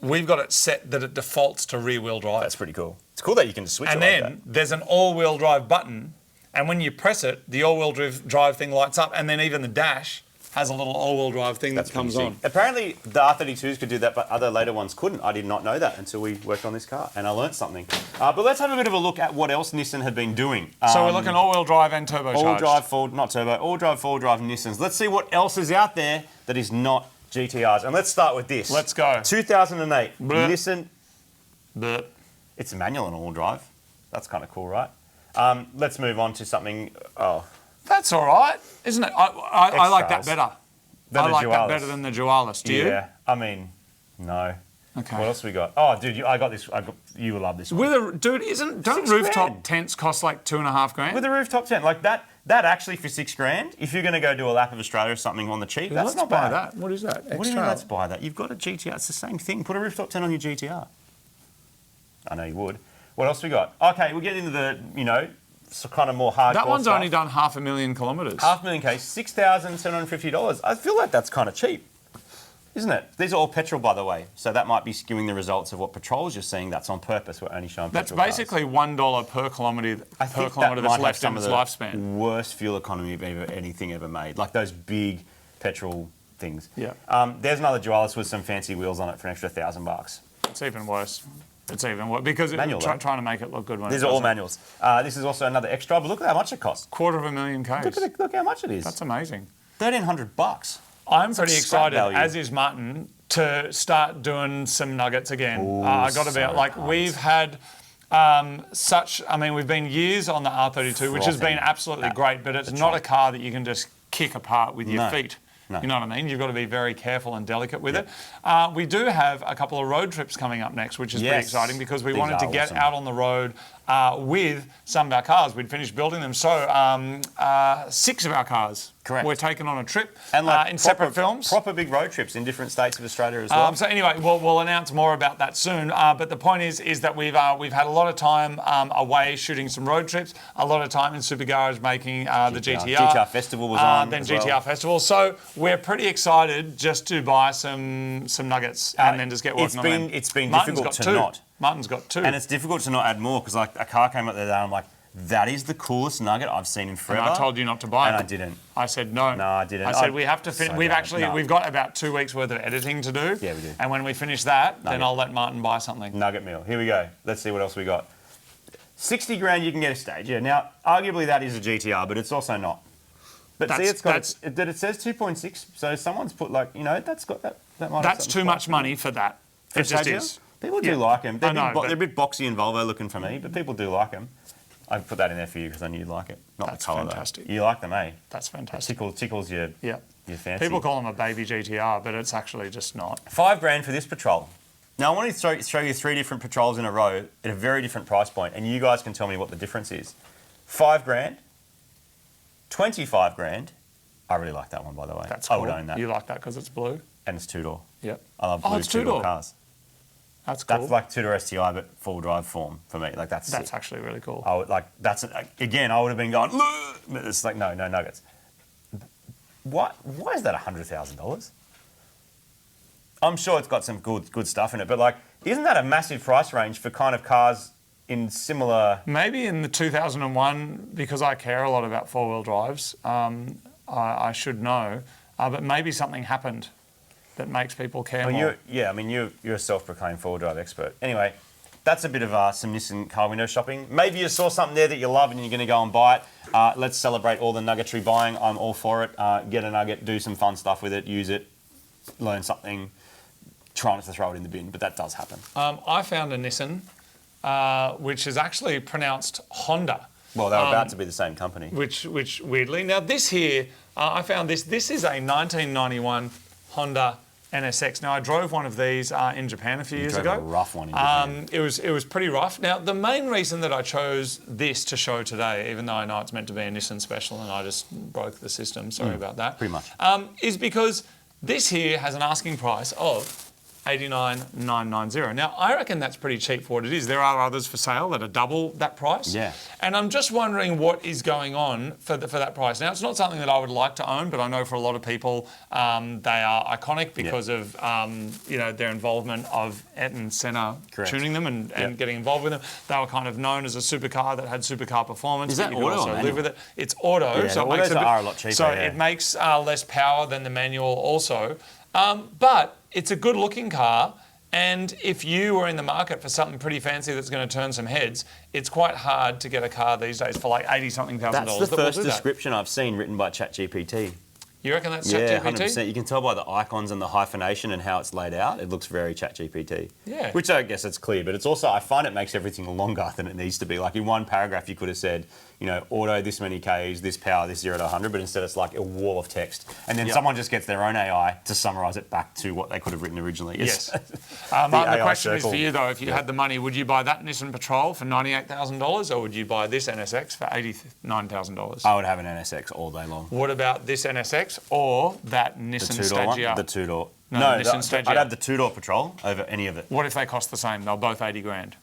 Speaker 1: we've got it set that it defaults to rear-wheel drive.
Speaker 2: That's pretty cool. It's cool that you can switch
Speaker 1: And
Speaker 2: it like
Speaker 1: then there's an all-wheel drive button, and when you press it, the all-wheel drive thing lights up, and then even the dash has a little all-wheel drive thing that comes on.
Speaker 2: Apparently, the R32s could do that, but other later ones couldn't. I did not know that until we worked on this car, and I learnt something. But let's have a bit of a look at what else Nissan had been doing.
Speaker 1: So we're looking all-wheel drive and turbocharged.
Speaker 2: All drive, not turbo, all drive, four-wheel drive Nissans. Let's see what else is out there that is not GTRs. And let's start with this.
Speaker 1: Let's go.
Speaker 2: 2008
Speaker 1: Bleh.
Speaker 2: Nissan.
Speaker 1: But
Speaker 2: It's a manual and all drive. That's kind of cool, right? Let's move on to something.
Speaker 1: that's all right, isn't it? I like that
Speaker 2: X-Stars.
Speaker 1: better.
Speaker 2: Than
Speaker 1: I
Speaker 2: a
Speaker 1: like that
Speaker 2: Dualis.
Speaker 1: better than the Dualis. Do you?
Speaker 2: Yeah. I mean, no.
Speaker 1: Okay.
Speaker 2: What else we got? Oh, dude, I got this. You will love this one.
Speaker 1: With a dude, don't
Speaker 2: $6
Speaker 1: rooftop
Speaker 2: grand.
Speaker 1: tents cost like $2.5 grand?
Speaker 2: With a rooftop tent like that actually for $6 grand. If you're going to go do a lap of Australia or something on the cheap, that's
Speaker 1: Let's
Speaker 2: not
Speaker 1: buy
Speaker 2: bad.
Speaker 1: that. What is that?
Speaker 2: What do you mean?
Speaker 1: Extra.
Speaker 2: Let's buy that. You've got a GTR. It's the same thing. Put a rooftop tent on your GTR. I know you would. What else we got? Okay, we'll get into the kind of more hardcore.
Speaker 1: That one's
Speaker 2: stuff.
Speaker 1: only done 500,000 kilometres.
Speaker 2: $500,000 case, $6,750. I feel like that's kind of cheap, isn't it? These are all petrol, by the way, so that might be skewing the results of what patrols you're seeing. That's on purpose. We're only showing
Speaker 1: That's
Speaker 2: petrol
Speaker 1: basically $1 per kilometre
Speaker 2: cars. I think
Speaker 1: that's
Speaker 2: that might have
Speaker 1: left in
Speaker 2: some of
Speaker 1: its
Speaker 2: the
Speaker 1: lifespan.
Speaker 2: worst fuel economy of anything ever made, like those big petrol things.
Speaker 1: Yeah.
Speaker 2: There's another Dualis with some fancy wheels on it for an extra $1,000.
Speaker 1: It's even worse. It's even worse because
Speaker 2: Manual, though.
Speaker 1: trying to make it look good. When
Speaker 2: These
Speaker 1: it
Speaker 2: are all
Speaker 1: doesn't.
Speaker 2: manuals. This is also another extra, but look at how much it costs.
Speaker 1: $250,000 Ks.
Speaker 2: Look how much it is.
Speaker 1: That's amazing.
Speaker 2: $1,300.
Speaker 1: I'm pretty
Speaker 2: scrap
Speaker 1: excited,
Speaker 2: value.
Speaker 1: as is Martin, to start doing some nuggets again.
Speaker 2: Ooh,
Speaker 1: I got to be
Speaker 2: so
Speaker 1: like,
Speaker 2: pumped.
Speaker 1: we've had we've been years on the R32, which has been
Speaker 2: Frothing
Speaker 1: absolutely
Speaker 2: at
Speaker 1: great, but it's
Speaker 2: the
Speaker 1: not
Speaker 2: top.
Speaker 1: a car that you can just kick apart with your
Speaker 2: No.
Speaker 1: feet.
Speaker 2: No.
Speaker 1: You know what I mean? You've got to be very careful and delicate with
Speaker 2: Yep.
Speaker 1: it. We do have a couple of road trips coming up next, which is pretty
Speaker 2: Yes.
Speaker 1: exciting because we
Speaker 2: These
Speaker 1: wanted to
Speaker 2: are
Speaker 1: get
Speaker 2: awesome.
Speaker 1: out on the road with some of our cars. We'd finished building them. So 6 of our cars
Speaker 2: Correct.
Speaker 1: we're taking on a trip
Speaker 2: And like
Speaker 1: in separate films.
Speaker 2: Proper big road trips in different states of Australia as well.
Speaker 1: So anyway, we'll announce more about that soon. But the point is that we've had a lot of time away shooting some road trips, a lot of time in Super Garage making the GTR.
Speaker 2: GTR Festival was on
Speaker 1: Then
Speaker 2: as
Speaker 1: GTR
Speaker 2: well.
Speaker 1: Festival. So we're pretty excited just to buy some nuggets and then just get working on them.
Speaker 2: It's been
Speaker 1: Martin's
Speaker 2: difficult
Speaker 1: got
Speaker 2: to
Speaker 1: 2.
Speaker 2: not.
Speaker 1: Martin's got 2.
Speaker 2: And it's difficult to not add more because like a car came up the other day and I'm like, that is the coolest nugget I've seen in forever.
Speaker 1: And I told you not to buy
Speaker 2: And
Speaker 1: it.
Speaker 2: I didn't.
Speaker 1: I said no.
Speaker 2: No, I didn't.
Speaker 1: I said
Speaker 2: I'm
Speaker 1: we have to finish.
Speaker 2: so
Speaker 1: We've
Speaker 2: bad.
Speaker 1: actually
Speaker 2: No.
Speaker 1: we've got about 2 weeks worth of editing to do.
Speaker 2: Yeah, we do.
Speaker 1: And when we finish that, then
Speaker 2: Nugget.
Speaker 1: I'll let Martin buy something.
Speaker 2: Nugget meal. Here we go. Let's see what else we got. 60 grand you can get a stage. Yeah. Now, arguably that is a GTR, but it's also not. But see, it says 2.6. So someone's put that's got that. That might have
Speaker 1: That's
Speaker 2: something
Speaker 1: too much
Speaker 2: spicy.
Speaker 1: money for that.
Speaker 2: For
Speaker 1: It just
Speaker 2: stage
Speaker 1: is.
Speaker 2: People do
Speaker 1: Yeah.
Speaker 2: like them.
Speaker 1: I know, but-
Speaker 2: They're a bit boxy and Volvo looking for me, but people do like them. I put that in there for you because I knew you'd like it. Not
Speaker 1: That's
Speaker 2: the colour
Speaker 1: fantastic.
Speaker 2: though. You like them, eh?
Speaker 1: That's fantastic.
Speaker 2: Tickles your
Speaker 1: Yeah.
Speaker 2: fancy.
Speaker 1: People call them a baby GTR, but it's actually just not.
Speaker 2: $5 grand for this patrol. Now I want to show you 3 different patrols in a row at a very different price point, and you guys can tell me what the difference is. $5 grand, 25 grand. I really like that one, by the way.
Speaker 1: That's
Speaker 2: I
Speaker 1: cool.
Speaker 2: would own that.
Speaker 1: You like that because it's blue?
Speaker 2: And it's 2-door.
Speaker 1: Yep.
Speaker 2: I love
Speaker 1: Oh,
Speaker 2: blue
Speaker 1: it's
Speaker 2: 2-door
Speaker 1: two-door.
Speaker 2: cars.
Speaker 1: That's cool.
Speaker 2: That's like 2-door STI, but full drive form for me. Like that's
Speaker 1: That's
Speaker 2: sick.
Speaker 1: actually really cool.
Speaker 2: I would again. I would have been going, "Ugh," but it's like no nuggets. Why is that $100,000? I'm sure it's got some good stuff in it, but like, isn't that a massive price range for kind of cars in similar?
Speaker 1: Maybe in the 2001, because I care a lot about four-wheel drives, I should know, but maybe something happened that makes people care more.
Speaker 2: You're a self-proclaimed four-wheel drive expert. Anyway, that's a bit of some Nissan car window shopping. Maybe you saw something there that you love and you're going to go and buy it. Let's celebrate all the nuggetry buying. I'm all for it. Get a nugget, do some fun stuff with it, use it, learn something, try not to throw it in the bin, but that does happen.
Speaker 1: I found a Nissan, which is actually pronounced Honda.
Speaker 2: Well, they're about to be the same company.
Speaker 1: Which weirdly. Now this here, I found this. This is a 1991 Honda NSX. Now I drove one of these in Japan a few years ago.
Speaker 2: A rough one in Japan.
Speaker 1: It was pretty rough. Now the main reason that I chose this to show today, even though I know it's meant to be a Nissan special and I just broke the system, sorry about that.
Speaker 2: Pretty much.
Speaker 1: Is because this here has an asking price of $89,990. Now, I reckon that's pretty cheap for what it is. There are others for sale that are double that price.
Speaker 2: Yeah.
Speaker 1: And I'm just wondering what is going on for that price. Now, it's not something that I would like to own, but I know for a lot of people they are iconic because of their involvement of Ed and Senna tuning them and getting involved with them. They were kind of known as a supercar that had supercar performance.
Speaker 2: Is that
Speaker 1: you could
Speaker 2: auto
Speaker 1: also
Speaker 2: or
Speaker 1: live with it. It's auto,
Speaker 2: yeah,
Speaker 1: so
Speaker 2: the
Speaker 1: it makes
Speaker 2: autos are a lot cheaper.
Speaker 1: So it makes less power than the manual also. But it's a good looking car, and if you were in the market for something pretty fancy that's going to turn some heads, it's quite hard to get a car these days for like $80-something thousand.
Speaker 2: That's the first description I've seen written by ChatGPT.
Speaker 1: You reckon that's
Speaker 2: ChatGPT?
Speaker 1: ChatGPT?
Speaker 2: 100%. You can tell by the icons and the hyphenation and how it's laid out. It looks very ChatGPT.
Speaker 1: Yeah.
Speaker 2: Which I guess it's clear, but it's also, I find it makes everything longer than it needs to be. Like in one paragraph, you could have said, auto this many Ks, this power, this 0 to 100, but instead it's like a wall of text. And then someone just gets their own AI to summarise it back to what they could have written originally.
Speaker 1: Yes. Martin, the question is for you though, if you had the money, would you buy that Nissan Patrol for $98,000 or would you buy this NSX for $89,000?
Speaker 2: I would have an NSX all day long.
Speaker 1: What about this NSX or that Nissan Stagea?
Speaker 2: The two-door.
Speaker 1: No, Nissan Stagea.
Speaker 2: I'd have the two-door Patrol over any of it.
Speaker 1: What if they cost the same? They're both 80 grand.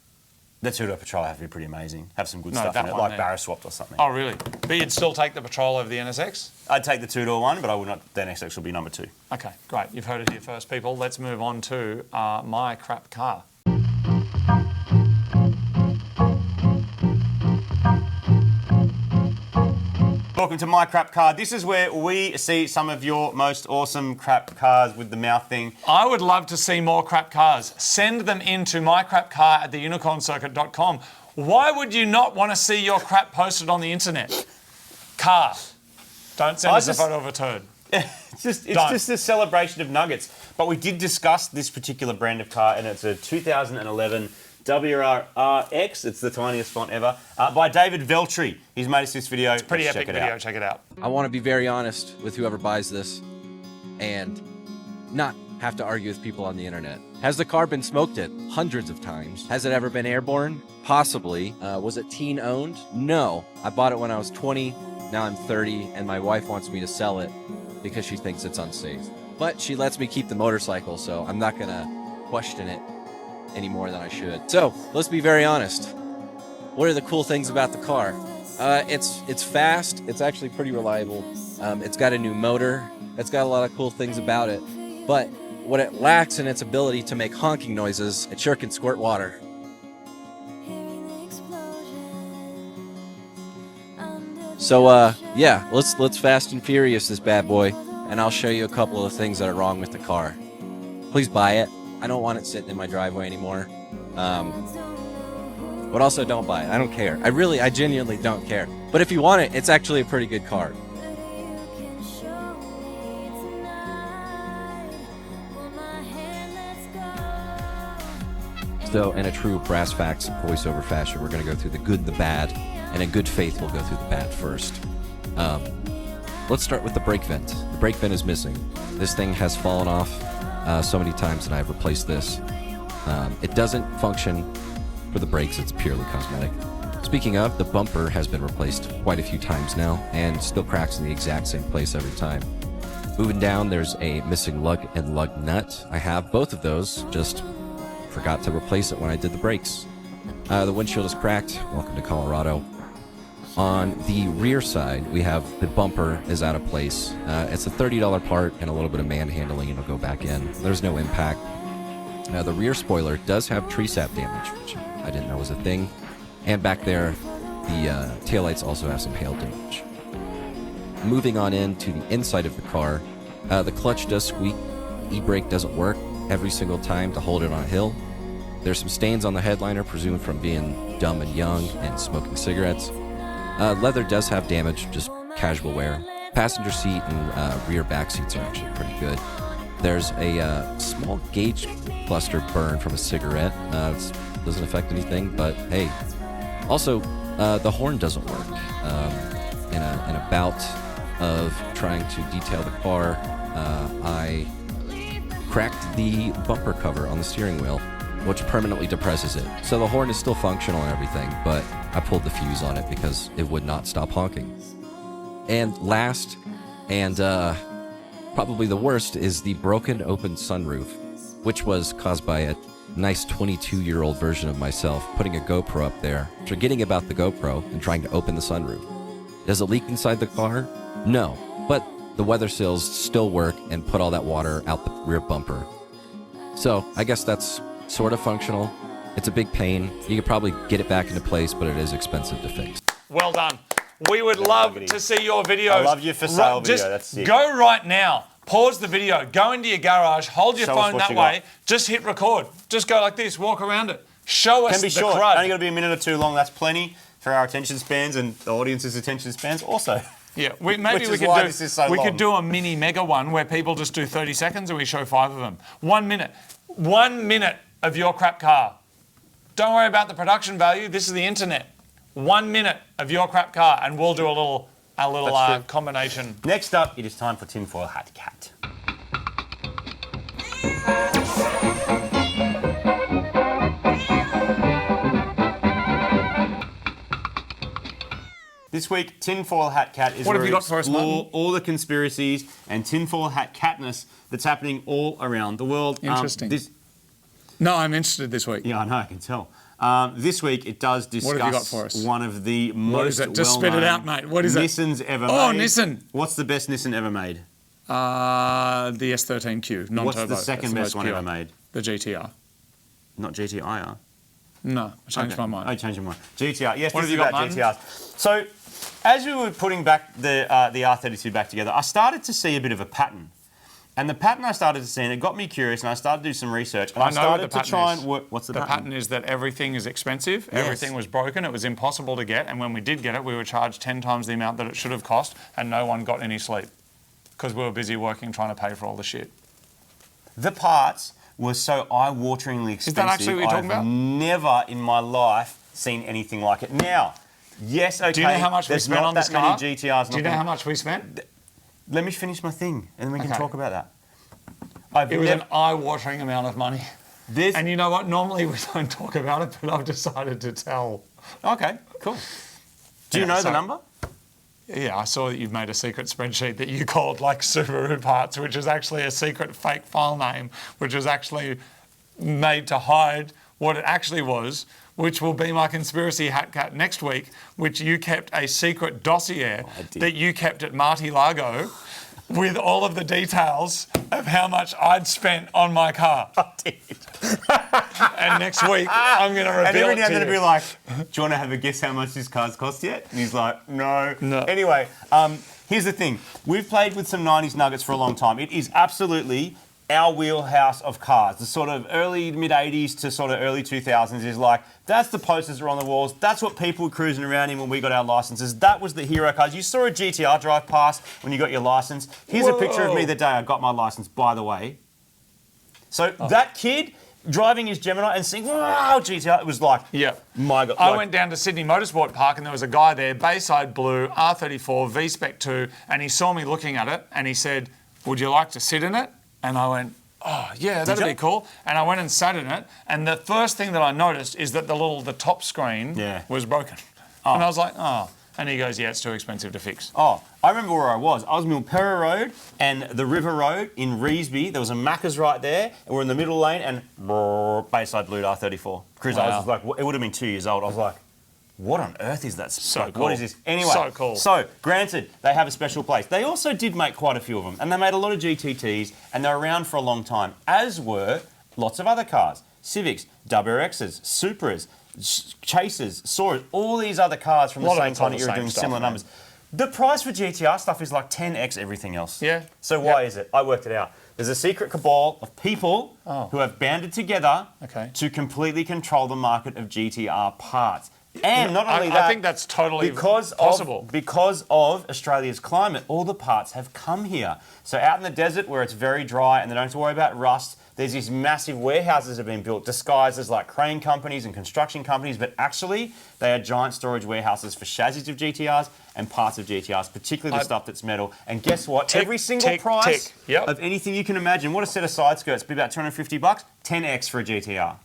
Speaker 2: The two-door Patrol have to be pretty amazing. Have some good stuff in it, like barra swapped or something.
Speaker 1: Oh, really? But you'd still take the Patrol over the NSX?
Speaker 2: I'd take the two-door one, but I would not. The NSX will be number 2.
Speaker 1: Okay, great. You've heard it here first, people. Let's move on to My Crap Car.
Speaker 2: Welcome to My Crap Car. This is where we see some of your most awesome crap cars with the mouth thing.
Speaker 1: I would love to see more crap cars. Send them into mycrapcar@theunicorncircuit.com. Why would you not want to see your crap posted on the internet? Car. Don't send us a photo of a turd.
Speaker 2: It's just a celebration of nuggets. But we did discuss this particular brand of car, and it's a 2011 WRX, it's the tiniest font ever, by David Veltri. He's made us this video.
Speaker 1: It's a pretty epic video, check it out.
Speaker 3: I want to be very honest with whoever buys this and not have to argue with people on the internet. Has the car been smoked at? Hundreds of times. Has it ever been airborne? Possibly. Was it teen owned? No. I bought it when I was 20, now I'm 30, and my wife wants me to sell it because she thinks it's unsafe. But she lets me keep the motorcycle, so I'm not gonna question it any more than I should. So let's be very honest. What are the cool things about the car? It's fast. It's actually pretty reliable. It's got a new motor. It's got a lot of cool things about it. But what it lacks in its ability to make honking noises, it sure can squirt water. So yeah, let's fast and furious this bad boy, and I'll show you a couple of things that are wrong with the car. Please buy it. I don't want it sitting in my driveway anymore. But also don't buy it. I don't care. I genuinely don't care. But if you want it, it's actually a pretty good car. So in a true brass facts voiceover fashion, we're going to go through the good, the bad, and in good faith, we'll go through the bad first. Let's start with the brake vent. The brake vent is missing. This thing has fallen off so many times, and I've replaced this. It doesn't function for the brakes. It's purely cosmetic. Speaking of, the bumper has been replaced quite a few times now and still cracks in the exact same place every time. Moving down, there's a missing lug and lug nut. I have both of those, just forgot to replace it when I did the brakes. The windshield is cracked. Welcome to Colorado. On the rear side, we have the bumper is out of place. It's a $30 part and a little bit of manhandling, and it'll go back in. There's no impact. The rear spoiler does have tree sap damage, which I didn't know was a thing. And back there, the taillights also have some hail damage. Moving on into the inside of the car, the clutch does squeak. E-brake doesn't work every single time to hold it on a hill. There's some stains on the headliner, presumed from being dumb and young and smoking cigarettes. Leather does have damage, just casual wear. Passenger seat and rear back seats are actually pretty good. There's a small gauge cluster burn from a cigarette. It doesn't affect anything, but hey. Also, the horn doesn't work. In a bout of trying to detail the car, I cracked the bumper cover on the steering wheel, which permanently depresses it. So the horn is still functional and everything, but I pulled the fuse on it because it would not stop honking. And last, and probably the worst, is the broken open sunroof, which was caused by a nice 22-year-old version of myself putting a GoPro up there, forgetting about the GoPro and trying to open the sunroof. Does it leak inside the car? No, but the weather seals still work and put all that water out the rear bumper. So I guess that's sort of functional. It's a big pain. You could probably get it back into place, but it is expensive to fix.
Speaker 1: Well done. We would love to see your videos.
Speaker 2: I love your for sale video.
Speaker 1: Just
Speaker 2: That's sick.
Speaker 1: go right now. Pause the video. Go into your garage. Hold your
Speaker 2: Show us
Speaker 1: phone
Speaker 2: what
Speaker 1: that
Speaker 2: you
Speaker 1: way.
Speaker 2: got.
Speaker 1: Just hit record. Just go like this. Walk around it. Show us
Speaker 2: Can be
Speaker 1: the
Speaker 2: short.
Speaker 1: crud.
Speaker 2: Only got to be a minute or two long. That's plenty for our attention spans and the audience's attention spans also.
Speaker 1: Yeah, maybe
Speaker 2: Which
Speaker 1: we
Speaker 2: is
Speaker 1: could
Speaker 2: why
Speaker 1: do.
Speaker 2: this is so
Speaker 1: we
Speaker 2: long.
Speaker 1: could do a mini mega one where people just do 30 seconds and we show 5 of them. 1 minute. 1 minute of your crap car. Don't worry about the production value. This is the internet. 1 minute of your crap car, and we'll do a little
Speaker 2: That's true.
Speaker 1: combination.
Speaker 2: Next up, it is time for Tinfoil Hat Cat. This week, Tinfoil Hat Cat is
Speaker 1: What have
Speaker 2: where
Speaker 1: you
Speaker 2: we
Speaker 1: got for us,
Speaker 2: explore
Speaker 1: Martin?
Speaker 2: all the conspiracies and tinfoil hat catness that's happening all around the world.
Speaker 1: Interesting. No, I'm interested this week.
Speaker 2: Yeah, I know, I can tell. This week, it does discuss
Speaker 1: What have you got for us?
Speaker 2: one of the
Speaker 1: What
Speaker 2: most
Speaker 1: is it? Just spit it
Speaker 2: well-known
Speaker 1: out, mate. What is it?
Speaker 2: Nissans ever
Speaker 1: Oh,
Speaker 2: made.
Speaker 1: Nissan.
Speaker 2: What's the best Nissan ever made?
Speaker 1: The S13Q, non-turbo.
Speaker 2: What's the second
Speaker 1: That's
Speaker 2: best
Speaker 1: most
Speaker 2: one
Speaker 1: pure.
Speaker 2: ever made?
Speaker 1: The GTR.
Speaker 2: Not GTIR.
Speaker 1: No, I changed my mind.
Speaker 2: I changed my mind. GTR. Yes,
Speaker 1: What
Speaker 2: this
Speaker 1: have
Speaker 2: is
Speaker 1: you got,
Speaker 2: about
Speaker 1: Martin?
Speaker 2: GTRs. So, as we were putting back the R32 back together, I started to see a bit of a pattern. And the pattern I started to see, and it got me curious, and I started to do some research, and I
Speaker 1: know what
Speaker 2: started
Speaker 1: the
Speaker 2: to try
Speaker 1: pattern
Speaker 2: and work. What's the
Speaker 1: The
Speaker 2: pattern?
Speaker 1: pattern is that everything is expensive,
Speaker 2: Yes.
Speaker 1: everything was broken, it was impossible to get, and when we did get it, we were charged 10 times the amount that it should have cost, and no one got any sleep because we were busy working trying to pay for all the shit.
Speaker 2: The parts were so eye-wateringly expensive.
Speaker 1: Is that actually what you're talking
Speaker 2: I've
Speaker 1: about?
Speaker 2: never in my life seen anything like it. Now, yes, okay.
Speaker 1: Do you know how much we
Speaker 2: there's
Speaker 1: spent
Speaker 2: not
Speaker 1: on
Speaker 2: that
Speaker 1: this car?
Speaker 2: many GTRs.
Speaker 1: Do you know how much we spent?
Speaker 2: Let me finish my thing, and then we can
Speaker 1: Okay.
Speaker 2: talk about that.
Speaker 1: It was an eye-watering amount of money.
Speaker 2: This.
Speaker 1: And you know what? Normally we don't talk about it, but I've decided to tell.
Speaker 2: Okay, cool. Do you
Speaker 1: Yeah,
Speaker 2: know
Speaker 1: so-
Speaker 2: the number?
Speaker 1: Yeah, I saw that you've made a secret spreadsheet that you called like Subaru parts, which is actually a secret fake file name, which is actually made to hide what it actually was, which will be my conspiracy hat cat next week, which you kept a secret dossier
Speaker 2: I did.
Speaker 1: that you kept at Marty Largo with all of the details of how much I'd spent on my car.
Speaker 2: I did.
Speaker 1: And next week, I'm going to
Speaker 2: And
Speaker 1: reveal
Speaker 2: every
Speaker 1: it
Speaker 2: now and
Speaker 1: to
Speaker 2: then
Speaker 1: you.
Speaker 2: it'd be like, do you want to have a guess how much this car's cost yet? And he's like, no.
Speaker 1: No.
Speaker 2: Anyway, here's the thing. We've played with some 90s nuggets for a long time. It is absolutely our wheelhouse of cars. The sort of early, mid-80s to sort of early 2000s is like, that's the posters that are on the walls. That's what people were cruising around in when we got our licenses. That was the hero cars. You saw a GTR drive past when you got your license. Here's a picture of me the day I got my license, by the way. So that kid driving his Gemini and saying, wow, GTR, it was like,
Speaker 1: Yeah.
Speaker 2: my God.
Speaker 1: I
Speaker 2: like-
Speaker 1: went down to Sydney Motorsport Park and there was a guy there, Bayside Blue, R34, V-Spec 2, and he saw me looking at it and he said, would you like to sit in it? And I went, oh, yeah, that'd
Speaker 2: you?
Speaker 1: be cool. And I went and sat in it, and the first thing that I noticed is that the top screen was broken. And I was like, oh. And he goes, yeah, it's too expensive to fix.
Speaker 2: Oh, I remember where I was. I was Milperra Road and the River Road in Revesby. There was a Macca's right there, and we're in the middle lane, and Bayside Blue R34. Cruiser. I
Speaker 1: Wow.
Speaker 2: was like, it would have been 2 years old. I was like, what on earth is that?
Speaker 1: So
Speaker 2: What
Speaker 1: cool.
Speaker 2: is this? Anyway,
Speaker 1: So cool.
Speaker 2: So, granted, they have a special place. They also did make quite a few of them, and they made a lot of GTTs, and they're around for a long time, as were lots of other cars. Civics, WRXs, Supras, Chasers, Saurus, all these other cars from the same kind of era doing similar numbers. The price for GTR stuff is like 10x everything else.
Speaker 1: Yeah.
Speaker 2: So why is it? I worked it out. There's a secret cabal of people who have banded together to completely control the market of GTR parts. And not only that,
Speaker 1: I think that's totally possible.
Speaker 2: Because of Australia's climate, all the parts have come here. So out in the desert where it's very dry and they don't have to worry about rust, there's these massive warehouses that have been built disguised as like crane companies and construction companies, but actually they are giant storage warehouses for chassis of GTRs and parts of GTRs, particularly the stuff that's metal. And guess what? Every single price of anything you can imagine, what a set of side skirts be about $250, 10x for a GTR.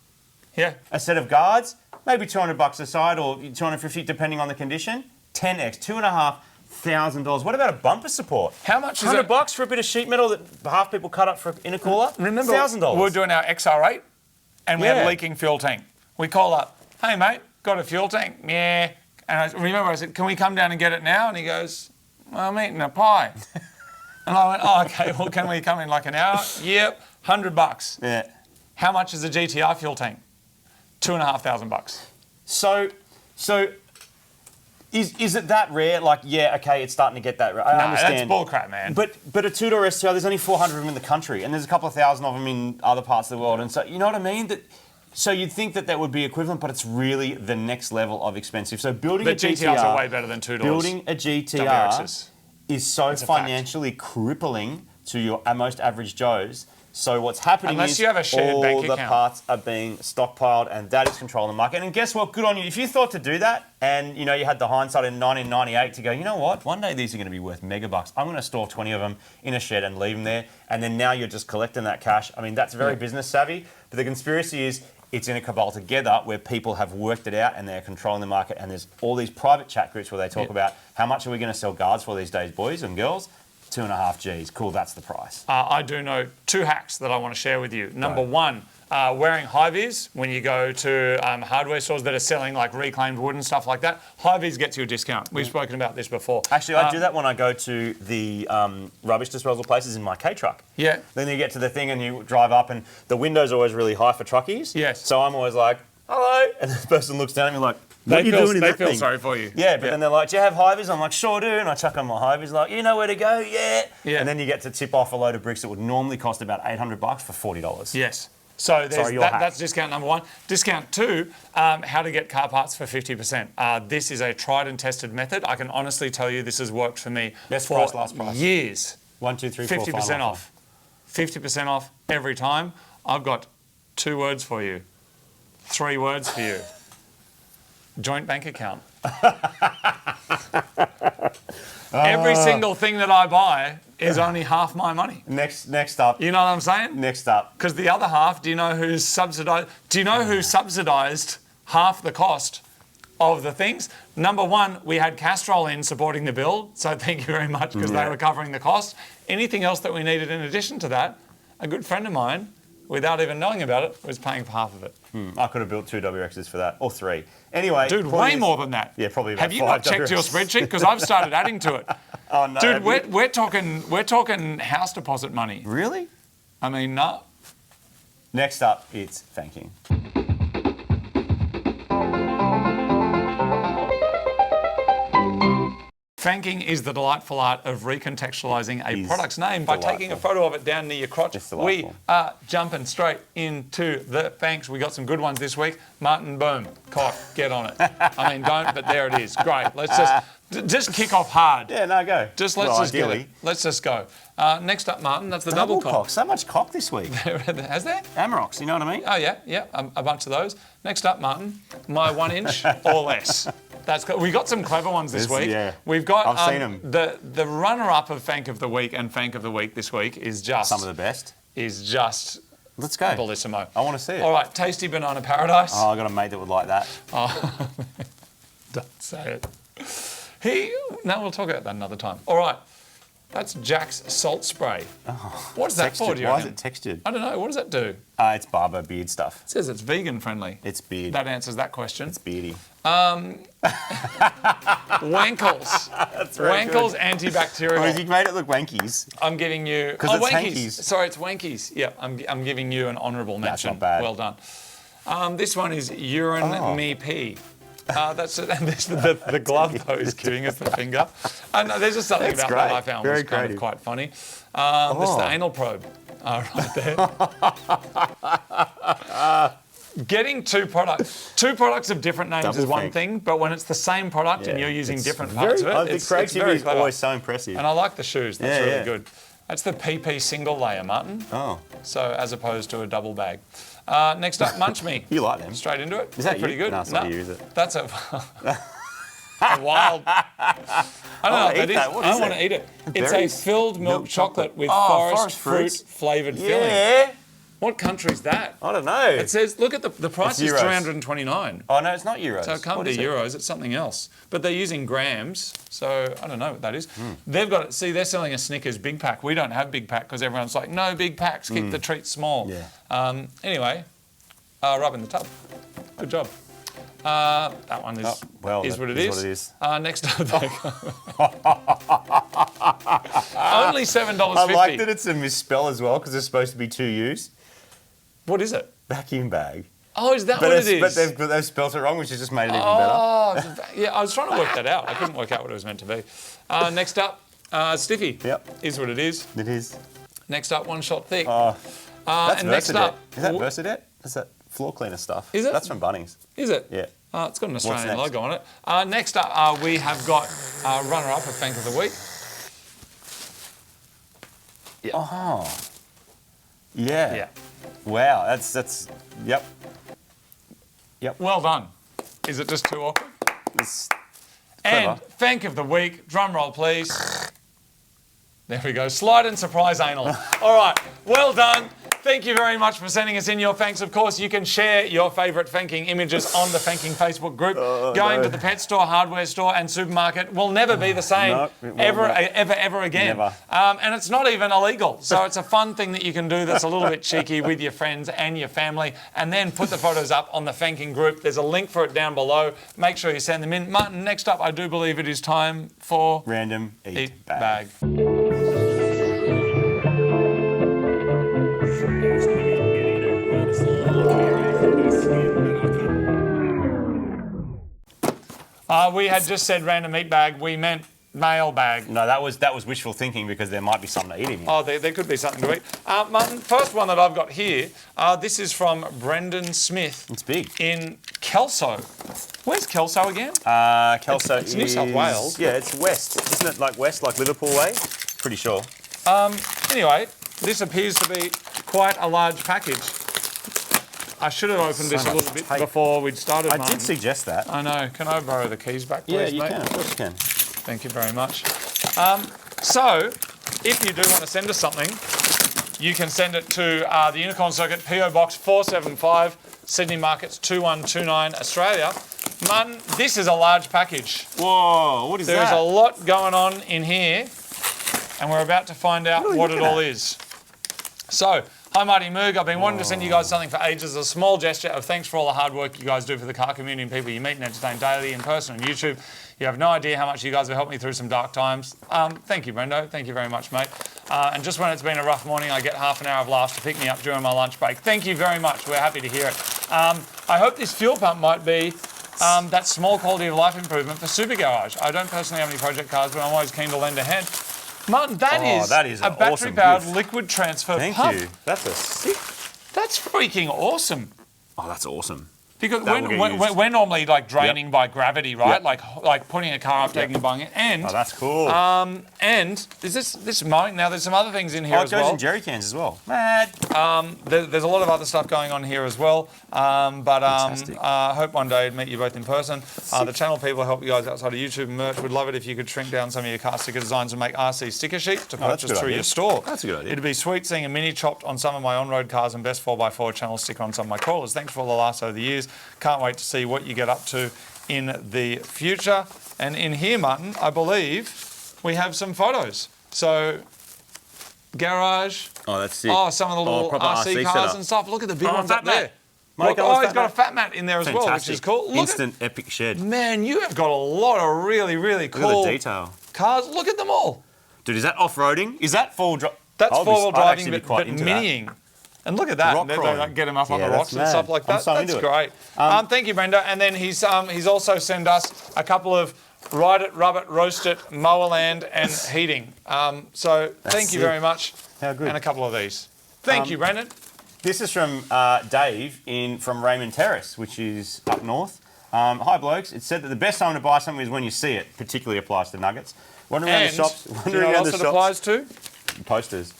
Speaker 1: Yeah.
Speaker 2: A set of guards, maybe $200 a side or $250 depending on the condition. 10x, $2,500. What about a bumper support?
Speaker 1: How much is it?
Speaker 2: $100 for a bit of sheet metal that half people cut up for intercooler?
Speaker 1: Remember,
Speaker 2: $1,000.
Speaker 1: we were doing our XR8 and we had a leaking fuel tank. We call up, hey mate, got a fuel tank? Yeah. And I remember I said, can we come down and get it now? And he goes, well, I'm eating a pie. And I went, oh, okay, well, can we come in like an hour? Yep, $100.
Speaker 2: Yeah.
Speaker 1: How much is a GTR fuel tank? $2,500.
Speaker 2: So is it that rare? Like, yeah, okay, it's starting to get that rare. I understand.
Speaker 1: That's bullcrap, man.
Speaker 2: But a two-door STR, there's only 400 of them in the country, and there's a couple of thousand of them in other parts of the world. And so, you know what I mean? So you'd think that would be equivalent, but it's really the next level of expensive. So building a GTR...
Speaker 1: GTRs are way better than two-doors.
Speaker 2: Building a GTR is so financially crippling to your most average Joes. So what's happening is
Speaker 1: you have a shared bank
Speaker 2: all the parts are being stockpiled, and that is controlling the market. And guess what? Good on you. If you thought to do that, and you know you had the hindsight in 1998 to go, you know what? One day these are going to be worth megabucks. I'm going to store 20 of them in a shed and leave them there. And then now you're just collecting that cash. I mean, that's very business savvy. But the conspiracy is it's in a cabal together where people have worked it out and they're controlling the market. And there's all these private chat groups where they talk about how much are we going to sell guards for these days, boys and girls. 2.5 Gs. Cool, that's the price.
Speaker 1: I do know 2 hacks that I want to share with you. Number one, wearing high-vis when you go to hardware stores that are selling like reclaimed wood and stuff like that. High-vis gets you a discount. We've spoken about this before.
Speaker 2: Actually, I do that when I go to the rubbish disposal places in my K-truck.
Speaker 1: Yeah.
Speaker 2: Then you get to the thing and you drive up and the window's always really high for truckies.
Speaker 1: Yes.
Speaker 2: So I'm always like, hello. And the person looks down at me like, what are you doing in that thing?
Speaker 1: They feel sorry for you.
Speaker 2: Yeah, but then they're like, do you have high-vis? I'm like, sure do. And I chuck on my high-vis like, you know where to go? Yeah. And then you get to tip off a load of bricks that would normally cost about $800 for $40.
Speaker 1: Yes. So that's discount number one. Discount two, how to get car parts for 50%. This is a tried and tested method. I can honestly tell you this has worked for me
Speaker 2: Best
Speaker 1: for
Speaker 2: price, last price.
Speaker 1: years.
Speaker 2: 1, 2, 3, 4,
Speaker 1: 50% off. 50% off every time. I've got 2 words for you. 3 words for you. Joint bank account. Every single thing that I buy is only half my money.
Speaker 2: Next up.
Speaker 1: You know what I'm saying?
Speaker 2: Next up.
Speaker 1: Because the other half, do you know who's subsidised? Do you know who subsidised half the cost of the things? Number one, we had Castrol in supporting the bill, so thank you very much because they were covering the cost. Anything else that we needed in addition to that, a good friend of mine, without even knowing about it, was paying for half of it.
Speaker 2: I could have built 2 WXs for that, or 3. Anyway.
Speaker 1: Dude, way more than that.
Speaker 2: Yeah, probably about 5
Speaker 1: Have you not checked your spreadsheet? Because I've started adding to it.
Speaker 2: Oh, no.
Speaker 1: Dude, we're talking house deposit money.
Speaker 2: Really?
Speaker 1: I mean, no.
Speaker 2: Next up, it's Fanking.
Speaker 1: Fanking is the delightful art of recontextualising a product's name by taking a photo of it down near your crotch. We are jumping straight into the thanks. We got some good ones this week. Martin, boom, cock, get on it. I mean, don't, but there it is. Great. Let's just kick off hard.
Speaker 2: Yeah, no, go.
Speaker 1: Let's just go. Next up, Martin, that's the double cock.
Speaker 2: So much cock this week.
Speaker 1: Has there?
Speaker 2: Amaroks, you know what I mean?
Speaker 1: Oh, yeah, a bunch of those. Next up, Martin, my 1 inch or less. That's good. We got some clever ones this week.
Speaker 2: Yeah.
Speaker 1: We've got
Speaker 2: I've seen them.
Speaker 1: The runner-up of Fank of the Week and Fank of the Week this week is just
Speaker 2: some of the best.
Speaker 1: Is just
Speaker 2: let's go.
Speaker 1: Bellissimo.
Speaker 2: I want to see it.
Speaker 1: All right, Tasty Banana Paradise.
Speaker 2: Oh, I got a mate that would like that.
Speaker 1: Oh, don't say it. No, we'll talk about that another time. All right, That's Jack's salt spray. Oh, what is that for, do you
Speaker 2: Why
Speaker 1: reckon?
Speaker 2: is it textured?
Speaker 1: I don't know. What does that do?
Speaker 2: It's barber beard stuff.
Speaker 1: It says it's vegan friendly.
Speaker 2: It's beard.
Speaker 1: That answers that question.
Speaker 2: It's beardy.
Speaker 1: Wankles.
Speaker 2: That's very
Speaker 1: Wankles
Speaker 2: good.
Speaker 1: antibacterial.
Speaker 2: Oh, you made it look wankies.
Speaker 1: I'm giving you...
Speaker 2: Because it's
Speaker 1: Wankies.
Speaker 2: hankies.
Speaker 1: Sorry, it's Wankies. Yeah, I'm giving you an honourable mention.
Speaker 2: That's not bad.
Speaker 1: Well done. This one is urine me pee. That's it. And this, the glove, though, is giving us the finger. And there's just something
Speaker 2: That's
Speaker 1: about
Speaker 2: great.
Speaker 1: that I found
Speaker 2: Very
Speaker 1: was kind of
Speaker 2: creative.
Speaker 1: quite funny. This is the anal probe right there. Getting two products of different names
Speaker 2: Double
Speaker 1: is one
Speaker 2: think.
Speaker 1: thing, but when it's the same product and
Speaker 2: Yeah,
Speaker 1: you're using
Speaker 2: it's
Speaker 1: different
Speaker 2: very-
Speaker 1: parts of
Speaker 2: oh,
Speaker 1: it,
Speaker 2: the
Speaker 1: it's
Speaker 2: creativity
Speaker 1: very
Speaker 2: is
Speaker 1: clever.
Speaker 2: always so impressive.
Speaker 1: And I like the shoes. That's
Speaker 2: Yeah,
Speaker 1: really
Speaker 2: yeah.
Speaker 1: good. That's the PP single layer, Martin.
Speaker 2: Oh,
Speaker 1: So as opposed to a double bag. Next up, Munch Me.
Speaker 2: you like them?
Speaker 1: Straight into it.
Speaker 2: Is that
Speaker 1: pretty
Speaker 2: you?
Speaker 1: good?
Speaker 2: No, it's not you, is it?
Speaker 1: That's a wild. I don't know what that
Speaker 2: eat
Speaker 1: is.
Speaker 2: that. What
Speaker 1: I
Speaker 2: is
Speaker 1: want
Speaker 2: it?
Speaker 1: to eat it. It's
Speaker 2: Berries?
Speaker 1: a filled milk
Speaker 2: Milk
Speaker 1: chocolate
Speaker 2: chocolate.
Speaker 1: with
Speaker 2: Oh,
Speaker 1: forest fruit
Speaker 2: fruits.
Speaker 1: flavoured filling.
Speaker 2: Yeah.
Speaker 1: What country's that?
Speaker 2: I don't know.
Speaker 1: It says, look at the price
Speaker 2: It's
Speaker 1: is
Speaker 2: euros.
Speaker 1: $329.
Speaker 2: Oh, no, it's not euros.
Speaker 1: So it can't
Speaker 2: What
Speaker 1: be
Speaker 2: is it?
Speaker 1: euros, it's something else. But they're using grams, so I don't know what that is.
Speaker 2: Hmm.
Speaker 1: They've got it, see, they're selling a Snickers big pack. We don't have big pack because everyone's like, no big packs, keep the treats small.
Speaker 2: Hmm. Yeah.
Speaker 1: Anyway, rub in the tub. Good job. That one is, is what it is.
Speaker 2: What it is.
Speaker 1: Next up, only $7.50.
Speaker 2: I like that it's a misspell as well because there's supposed to be two U's.
Speaker 1: What is it?
Speaker 2: Vacuum bag.
Speaker 1: Oh, is that what it is?
Speaker 2: But they've spelt it wrong, which has just made it even better.
Speaker 1: Oh, yeah, I was trying to work that out. I couldn't work out what it was meant to be. Next up, Stiffy.
Speaker 2: Yep.
Speaker 1: Is what it is.
Speaker 2: It is.
Speaker 1: Next up, One Shot Thick.
Speaker 2: That's
Speaker 1: and next
Speaker 2: Versadet.
Speaker 1: up,
Speaker 2: Is that Versadet? Is that floor cleaner stuff?
Speaker 1: Is it?
Speaker 2: That's from Bunnings.
Speaker 1: Is it?
Speaker 2: Yeah.
Speaker 1: It's got an Australian
Speaker 2: next?
Speaker 1: logo on it. Next up, we have got runner-up of Fank of the Week. Yeah.
Speaker 2: Oh. Yeah.
Speaker 1: Yeah.
Speaker 2: Wow. That's. Yep.
Speaker 1: Well done. Is it just too awkward?
Speaker 2: It's
Speaker 1: And
Speaker 2: clever.
Speaker 1: Fank of the Week, drum roll please. There we go, slide and surprise anal. All right, well done. Thank you very much for sending us in your thanks. Of course, you can share your favourite Fanking images on the Fanking Facebook group. Going to the pet store, hardware store and supermarket will never be the same
Speaker 2: No, it will
Speaker 1: ever
Speaker 2: not.
Speaker 1: again.
Speaker 2: Never.
Speaker 1: And it's not even illegal. So it's a fun thing that you can do that's a little bit cheeky with your friends and your family, and then put the photos up on the Fanking group. There's a link for it down below. Make sure you send them in. Martin, next up, I do believe it is time for
Speaker 2: Random eat bag.
Speaker 1: We had just said random eat bag. We meant mail bag.
Speaker 2: No, that was wishful thinking because there might be something to eat in here.
Speaker 1: Oh, there could be something to eat. Martin, first one that I've got here, this is from Brendan Smith
Speaker 2: It's big.
Speaker 1: in Kelso. Where's Kelso again?
Speaker 2: Kelso
Speaker 1: it's New South Wales.
Speaker 2: Yeah, it's west. Isn't it like west, like Liverpool way? Pretty sure.
Speaker 1: Anyway, this appears to be quite a large package. I should have opened this a little bit before we'd started,
Speaker 2: I
Speaker 1: Martin.
Speaker 2: did suggest that.
Speaker 1: I know. Can I borrow the keys back, please,
Speaker 2: Yeah, you
Speaker 1: mate?
Speaker 2: can. Of course you can.
Speaker 1: Thank you very much. So, if you do want to send us something, you can send it to the Unicorn Circuit, PO Box 475, Sydney Markets 2129, Australia. Martin, this is a large package.
Speaker 2: Whoa, what is
Speaker 1: There is
Speaker 2: that?
Speaker 1: a lot going on in here, and we're about to find out what it all is. So, hi Marty and Moog. I've been wanting to send you guys something for ages. A small gesture of thanks for all the hard work you guys do for the car community and people you meet and entertain daily in person on YouTube. You have no idea how much you guys have helped me through some dark times. Thank you, Brendo. Thank you very much, mate. And just when it's been a rough morning, I get half an hour of laughs to pick me up during my lunch break. Thank you very much. We're happy to hear it. I hope this fuel pump might be that small quality of life improvement for Super Garage. I don't personally have any project cars, but I'm always keen to lend a hand. Martin, that is
Speaker 2: an
Speaker 1: a battery-powered
Speaker 2: awesome gift.
Speaker 1: liquid transfer
Speaker 2: Thank
Speaker 1: pump.
Speaker 2: you. That's a sick.
Speaker 1: That's freaking awesome.
Speaker 2: Oh, that's awesome.
Speaker 1: Because
Speaker 2: That will get
Speaker 1: we're normally like draining by gravity, right?
Speaker 2: Yep.
Speaker 1: Like putting a car up, taking and buying it. And
Speaker 2: Oh, that's cool.
Speaker 1: and is this mine? Now there's some other things in here
Speaker 2: it
Speaker 1: as
Speaker 2: goes
Speaker 1: well.
Speaker 2: in jerry cans as well. Mad.
Speaker 1: There's a lot of other stuff going on here as well.
Speaker 2: Fantastic.
Speaker 1: I hope one day I'd meet you both in person. The channel people help you guys outside of YouTube and merch. Would love it if you could shrink down some of your car sticker designs and make RC sticker sheets to
Speaker 2: that's a
Speaker 1: purchase
Speaker 2: good
Speaker 1: through
Speaker 2: idea.
Speaker 1: your store.
Speaker 2: That's a good idea.
Speaker 1: It'd be sweet seeing a mini chopped on some of my on-road cars and best 4x4 channel sticker on some of my crawlers. Thanks for all the laughs over the years. Can't wait to see what you get up to in the future. And in here, Martin, I believe we have some photos. So, garage.
Speaker 2: Oh, that's sick.
Speaker 1: Oh, some of the little
Speaker 2: proper
Speaker 1: RC cars
Speaker 2: setup.
Speaker 1: and stuff. Look at the big ones
Speaker 2: fat
Speaker 1: up there.
Speaker 2: mat. Mike,
Speaker 1: Look,
Speaker 2: I love
Speaker 1: he's
Speaker 2: fat
Speaker 1: got
Speaker 2: mat.
Speaker 1: a fat mat in there as well, which is cool. Look
Speaker 2: Instant epic shed.
Speaker 1: man, you have got a lot of really, really cool
Speaker 2: Look at the detail.
Speaker 1: cars. Look at them all.
Speaker 2: Dude, is that off-roading? Is that full drive?
Speaker 1: That's four-wheel driving, but
Speaker 2: quite into that.
Speaker 1: miniing. And look at that.
Speaker 2: Rock
Speaker 1: They
Speaker 2: crawling.
Speaker 1: like, get him up on
Speaker 2: Yeah,
Speaker 1: the rocks
Speaker 2: that's
Speaker 1: and
Speaker 2: mad.
Speaker 1: stuff like
Speaker 2: I'm
Speaker 1: that.
Speaker 2: so
Speaker 1: That's
Speaker 2: into it.
Speaker 1: great. Thank you, Brenda. And then he's also sent us a couple of ride it, rub it, roast it, mower land and heating. So thank you
Speaker 2: sick.
Speaker 1: very much.
Speaker 2: How good.
Speaker 1: And a couple of these. Thank you, Brandon.
Speaker 2: This is from Dave from Raymond Terrace, which is up north. Hi, blokes. It said that the best time to buy something is when you see it. Particularly applies to nuggets. Wandering around the shops.
Speaker 1: Do you know what else it applies to?
Speaker 2: Posters.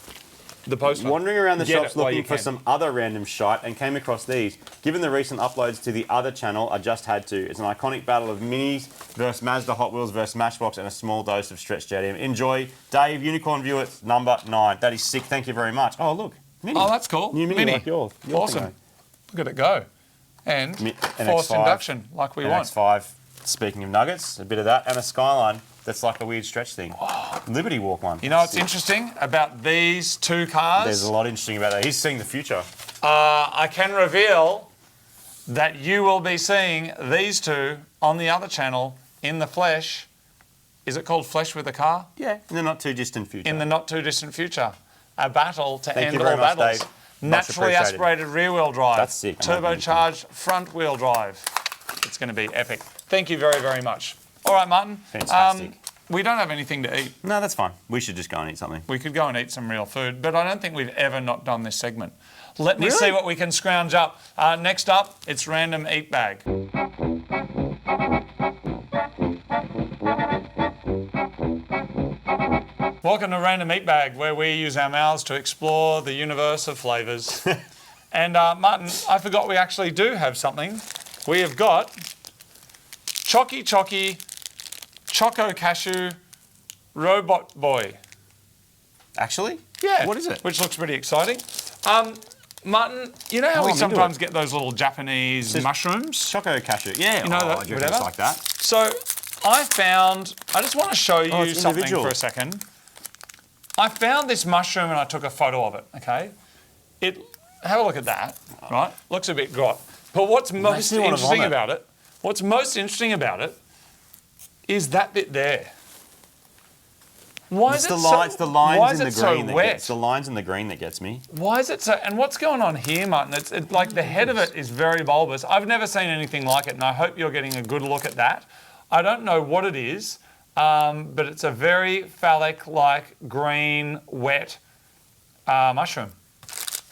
Speaker 1: The poster.
Speaker 2: Wandering around the
Speaker 1: Get
Speaker 2: shops
Speaker 1: it while
Speaker 2: looking
Speaker 1: you
Speaker 2: for
Speaker 1: can.
Speaker 2: some other random shite and came across these. Given the recent uploads to the other channel, I just had to. It's an iconic battle of Minis versus Mazda Hot Wheels versus Matchbox and a small dose of Stretch JDM. Enjoy. Dave, Unicorn View, it's number 9. That is sick. Thank you very much. Oh, look. Mini.
Speaker 1: Oh, that's cool.
Speaker 2: New Mini like yours. Your
Speaker 1: Awesome.
Speaker 2: thing,
Speaker 1: Look at it go. And forced
Speaker 2: NX5,
Speaker 1: induction like we want.
Speaker 2: NX5, speaking of nuggets, a bit of that. And a Skyline that's like a weird stretch thing. Liberty Walk one.
Speaker 1: You know what's interesting about these two cars?
Speaker 2: There's a lot interesting about that. He's seeing the future.
Speaker 1: I can reveal that you will be seeing these two on the other channel in the flesh. Is it called Flesh with a Car?
Speaker 2: Yeah, in the not too distant future.
Speaker 1: In the not too distant future. A battle to
Speaker 2: Thank
Speaker 1: end
Speaker 2: you very
Speaker 1: all
Speaker 2: much,
Speaker 1: battles.
Speaker 2: Dave. Much
Speaker 1: Naturally
Speaker 2: appreciated.
Speaker 1: aspirated rear wheel drive.
Speaker 2: That's sick. I'm happy with
Speaker 1: Turbocharged front wheel drive. It's going to be epic. Thank you very, very much. All right, Martin.
Speaker 2: Fantastic.
Speaker 1: We don't have anything to eat.
Speaker 2: No, that's fine. We should just go and eat something.
Speaker 1: We could go and eat some real food, but I don't think we've ever not done this segment. Let me
Speaker 2: Really?
Speaker 1: see what we can scrounge up. Next up, it's Random Eat Bag. Welcome to Random Eat Bag, where we use our mouths to explore the universe of flavours. And Martin, I forgot we actually do have something. We have got Chocky Choco Cashew Robot Boy.
Speaker 2: Actually?
Speaker 1: Yeah.
Speaker 2: What is it?
Speaker 1: Which looks pretty exciting. Martin, you know how we
Speaker 2: I'm into
Speaker 1: sometimes
Speaker 2: it.
Speaker 1: get those little Japanese mushrooms?
Speaker 2: Choco cashew. Yeah.
Speaker 1: You know that,
Speaker 2: do you reckon
Speaker 1: whatever.
Speaker 2: it's like that?
Speaker 1: So I just want to show you
Speaker 2: it's
Speaker 1: something
Speaker 2: individual.
Speaker 1: for a second. I found this mushroom and I took a photo of it, okay? Have a look at that, right? Looks a bit grot. But what's most
Speaker 2: me wanna
Speaker 1: interesting
Speaker 2: vomit.
Speaker 1: about it is that bit there. Why
Speaker 2: It's
Speaker 1: is
Speaker 2: the,
Speaker 1: it so,
Speaker 2: it's the lines
Speaker 1: why is
Speaker 2: in the
Speaker 1: it so
Speaker 2: green that
Speaker 1: wet?
Speaker 2: gets the lines in the green that gets me.
Speaker 1: Why is it so? And what's going on here, Martin? It's like the head of it is very bulbous. I've never seen anything like it, and I hope you're getting a good look at that. I don't know what it is, but it's a very phallic-like green, wet mushroom.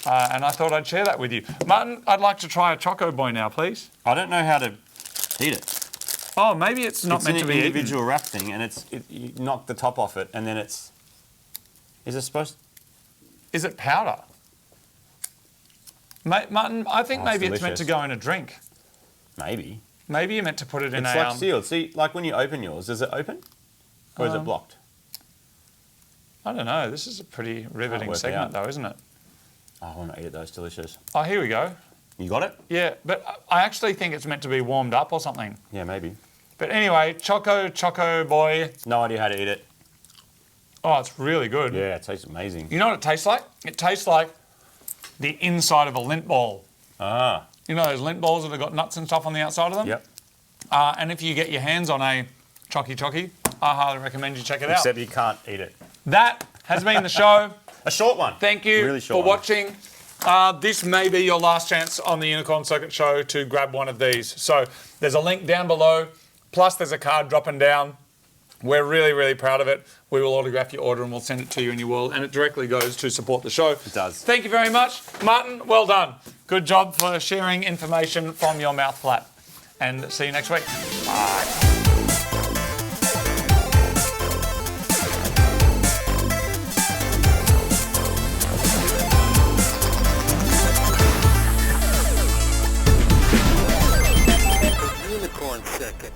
Speaker 1: And I thought I'd share that with you. Martin, I'd like to try a Choco Boy now, please.
Speaker 2: I don't know how to eat it.
Speaker 1: Oh, maybe it's not meant
Speaker 2: an
Speaker 1: to be eaten.
Speaker 2: individual wrap thing, and you knock the top off it, and then it's. Is it supposed?
Speaker 1: Is it powder? Martin, I think
Speaker 2: Oh,
Speaker 1: maybe
Speaker 2: it's
Speaker 1: it's meant to
Speaker 2: delicious.
Speaker 1: go in a drink.
Speaker 2: Maybe.
Speaker 1: Maybe you're meant to put it in
Speaker 2: It's
Speaker 1: a...
Speaker 2: like sealed. See, like when you open yours, does it open, or is it blocked?
Speaker 1: I don't know. This is a pretty riveting
Speaker 2: work
Speaker 1: segment,
Speaker 2: out.
Speaker 1: though, isn't it?
Speaker 2: Oh, I want to eat it. Though. It's delicious.
Speaker 1: Oh, here we go.
Speaker 2: You got it?
Speaker 1: Yeah, but I actually think it's meant to be warmed up or something.
Speaker 2: Yeah, maybe.
Speaker 1: But anyway, Choco Boy.
Speaker 2: No idea how to eat it.
Speaker 1: Oh, it's really good.
Speaker 2: Yeah, it tastes amazing.
Speaker 1: You know what it tastes like? It tastes like the inside of a lint ball.
Speaker 2: Ah.
Speaker 1: You know those lint balls that have got nuts and stuff on the outside of them?
Speaker 2: Yep.
Speaker 1: And if you get your hands on a Chocky, I highly recommend you check it out.
Speaker 2: Except you can't eat it.
Speaker 1: That has been the show.
Speaker 2: A short one.
Speaker 1: Thank you
Speaker 2: Really
Speaker 1: for
Speaker 2: short one.
Speaker 1: watching. This may be your last chance on the Unicorn Circuit Show to grab one of these. So there's a link down below, plus there's a card dropping down. We're really, really proud of it. We will autograph your order and we'll send it to you in your wallet, and it directly goes to support the show.
Speaker 2: It does.
Speaker 1: Thank you very much. Martin, well done. Good job for sharing information from your mouth flap. And see you next week.
Speaker 4: Unicorn Circuit.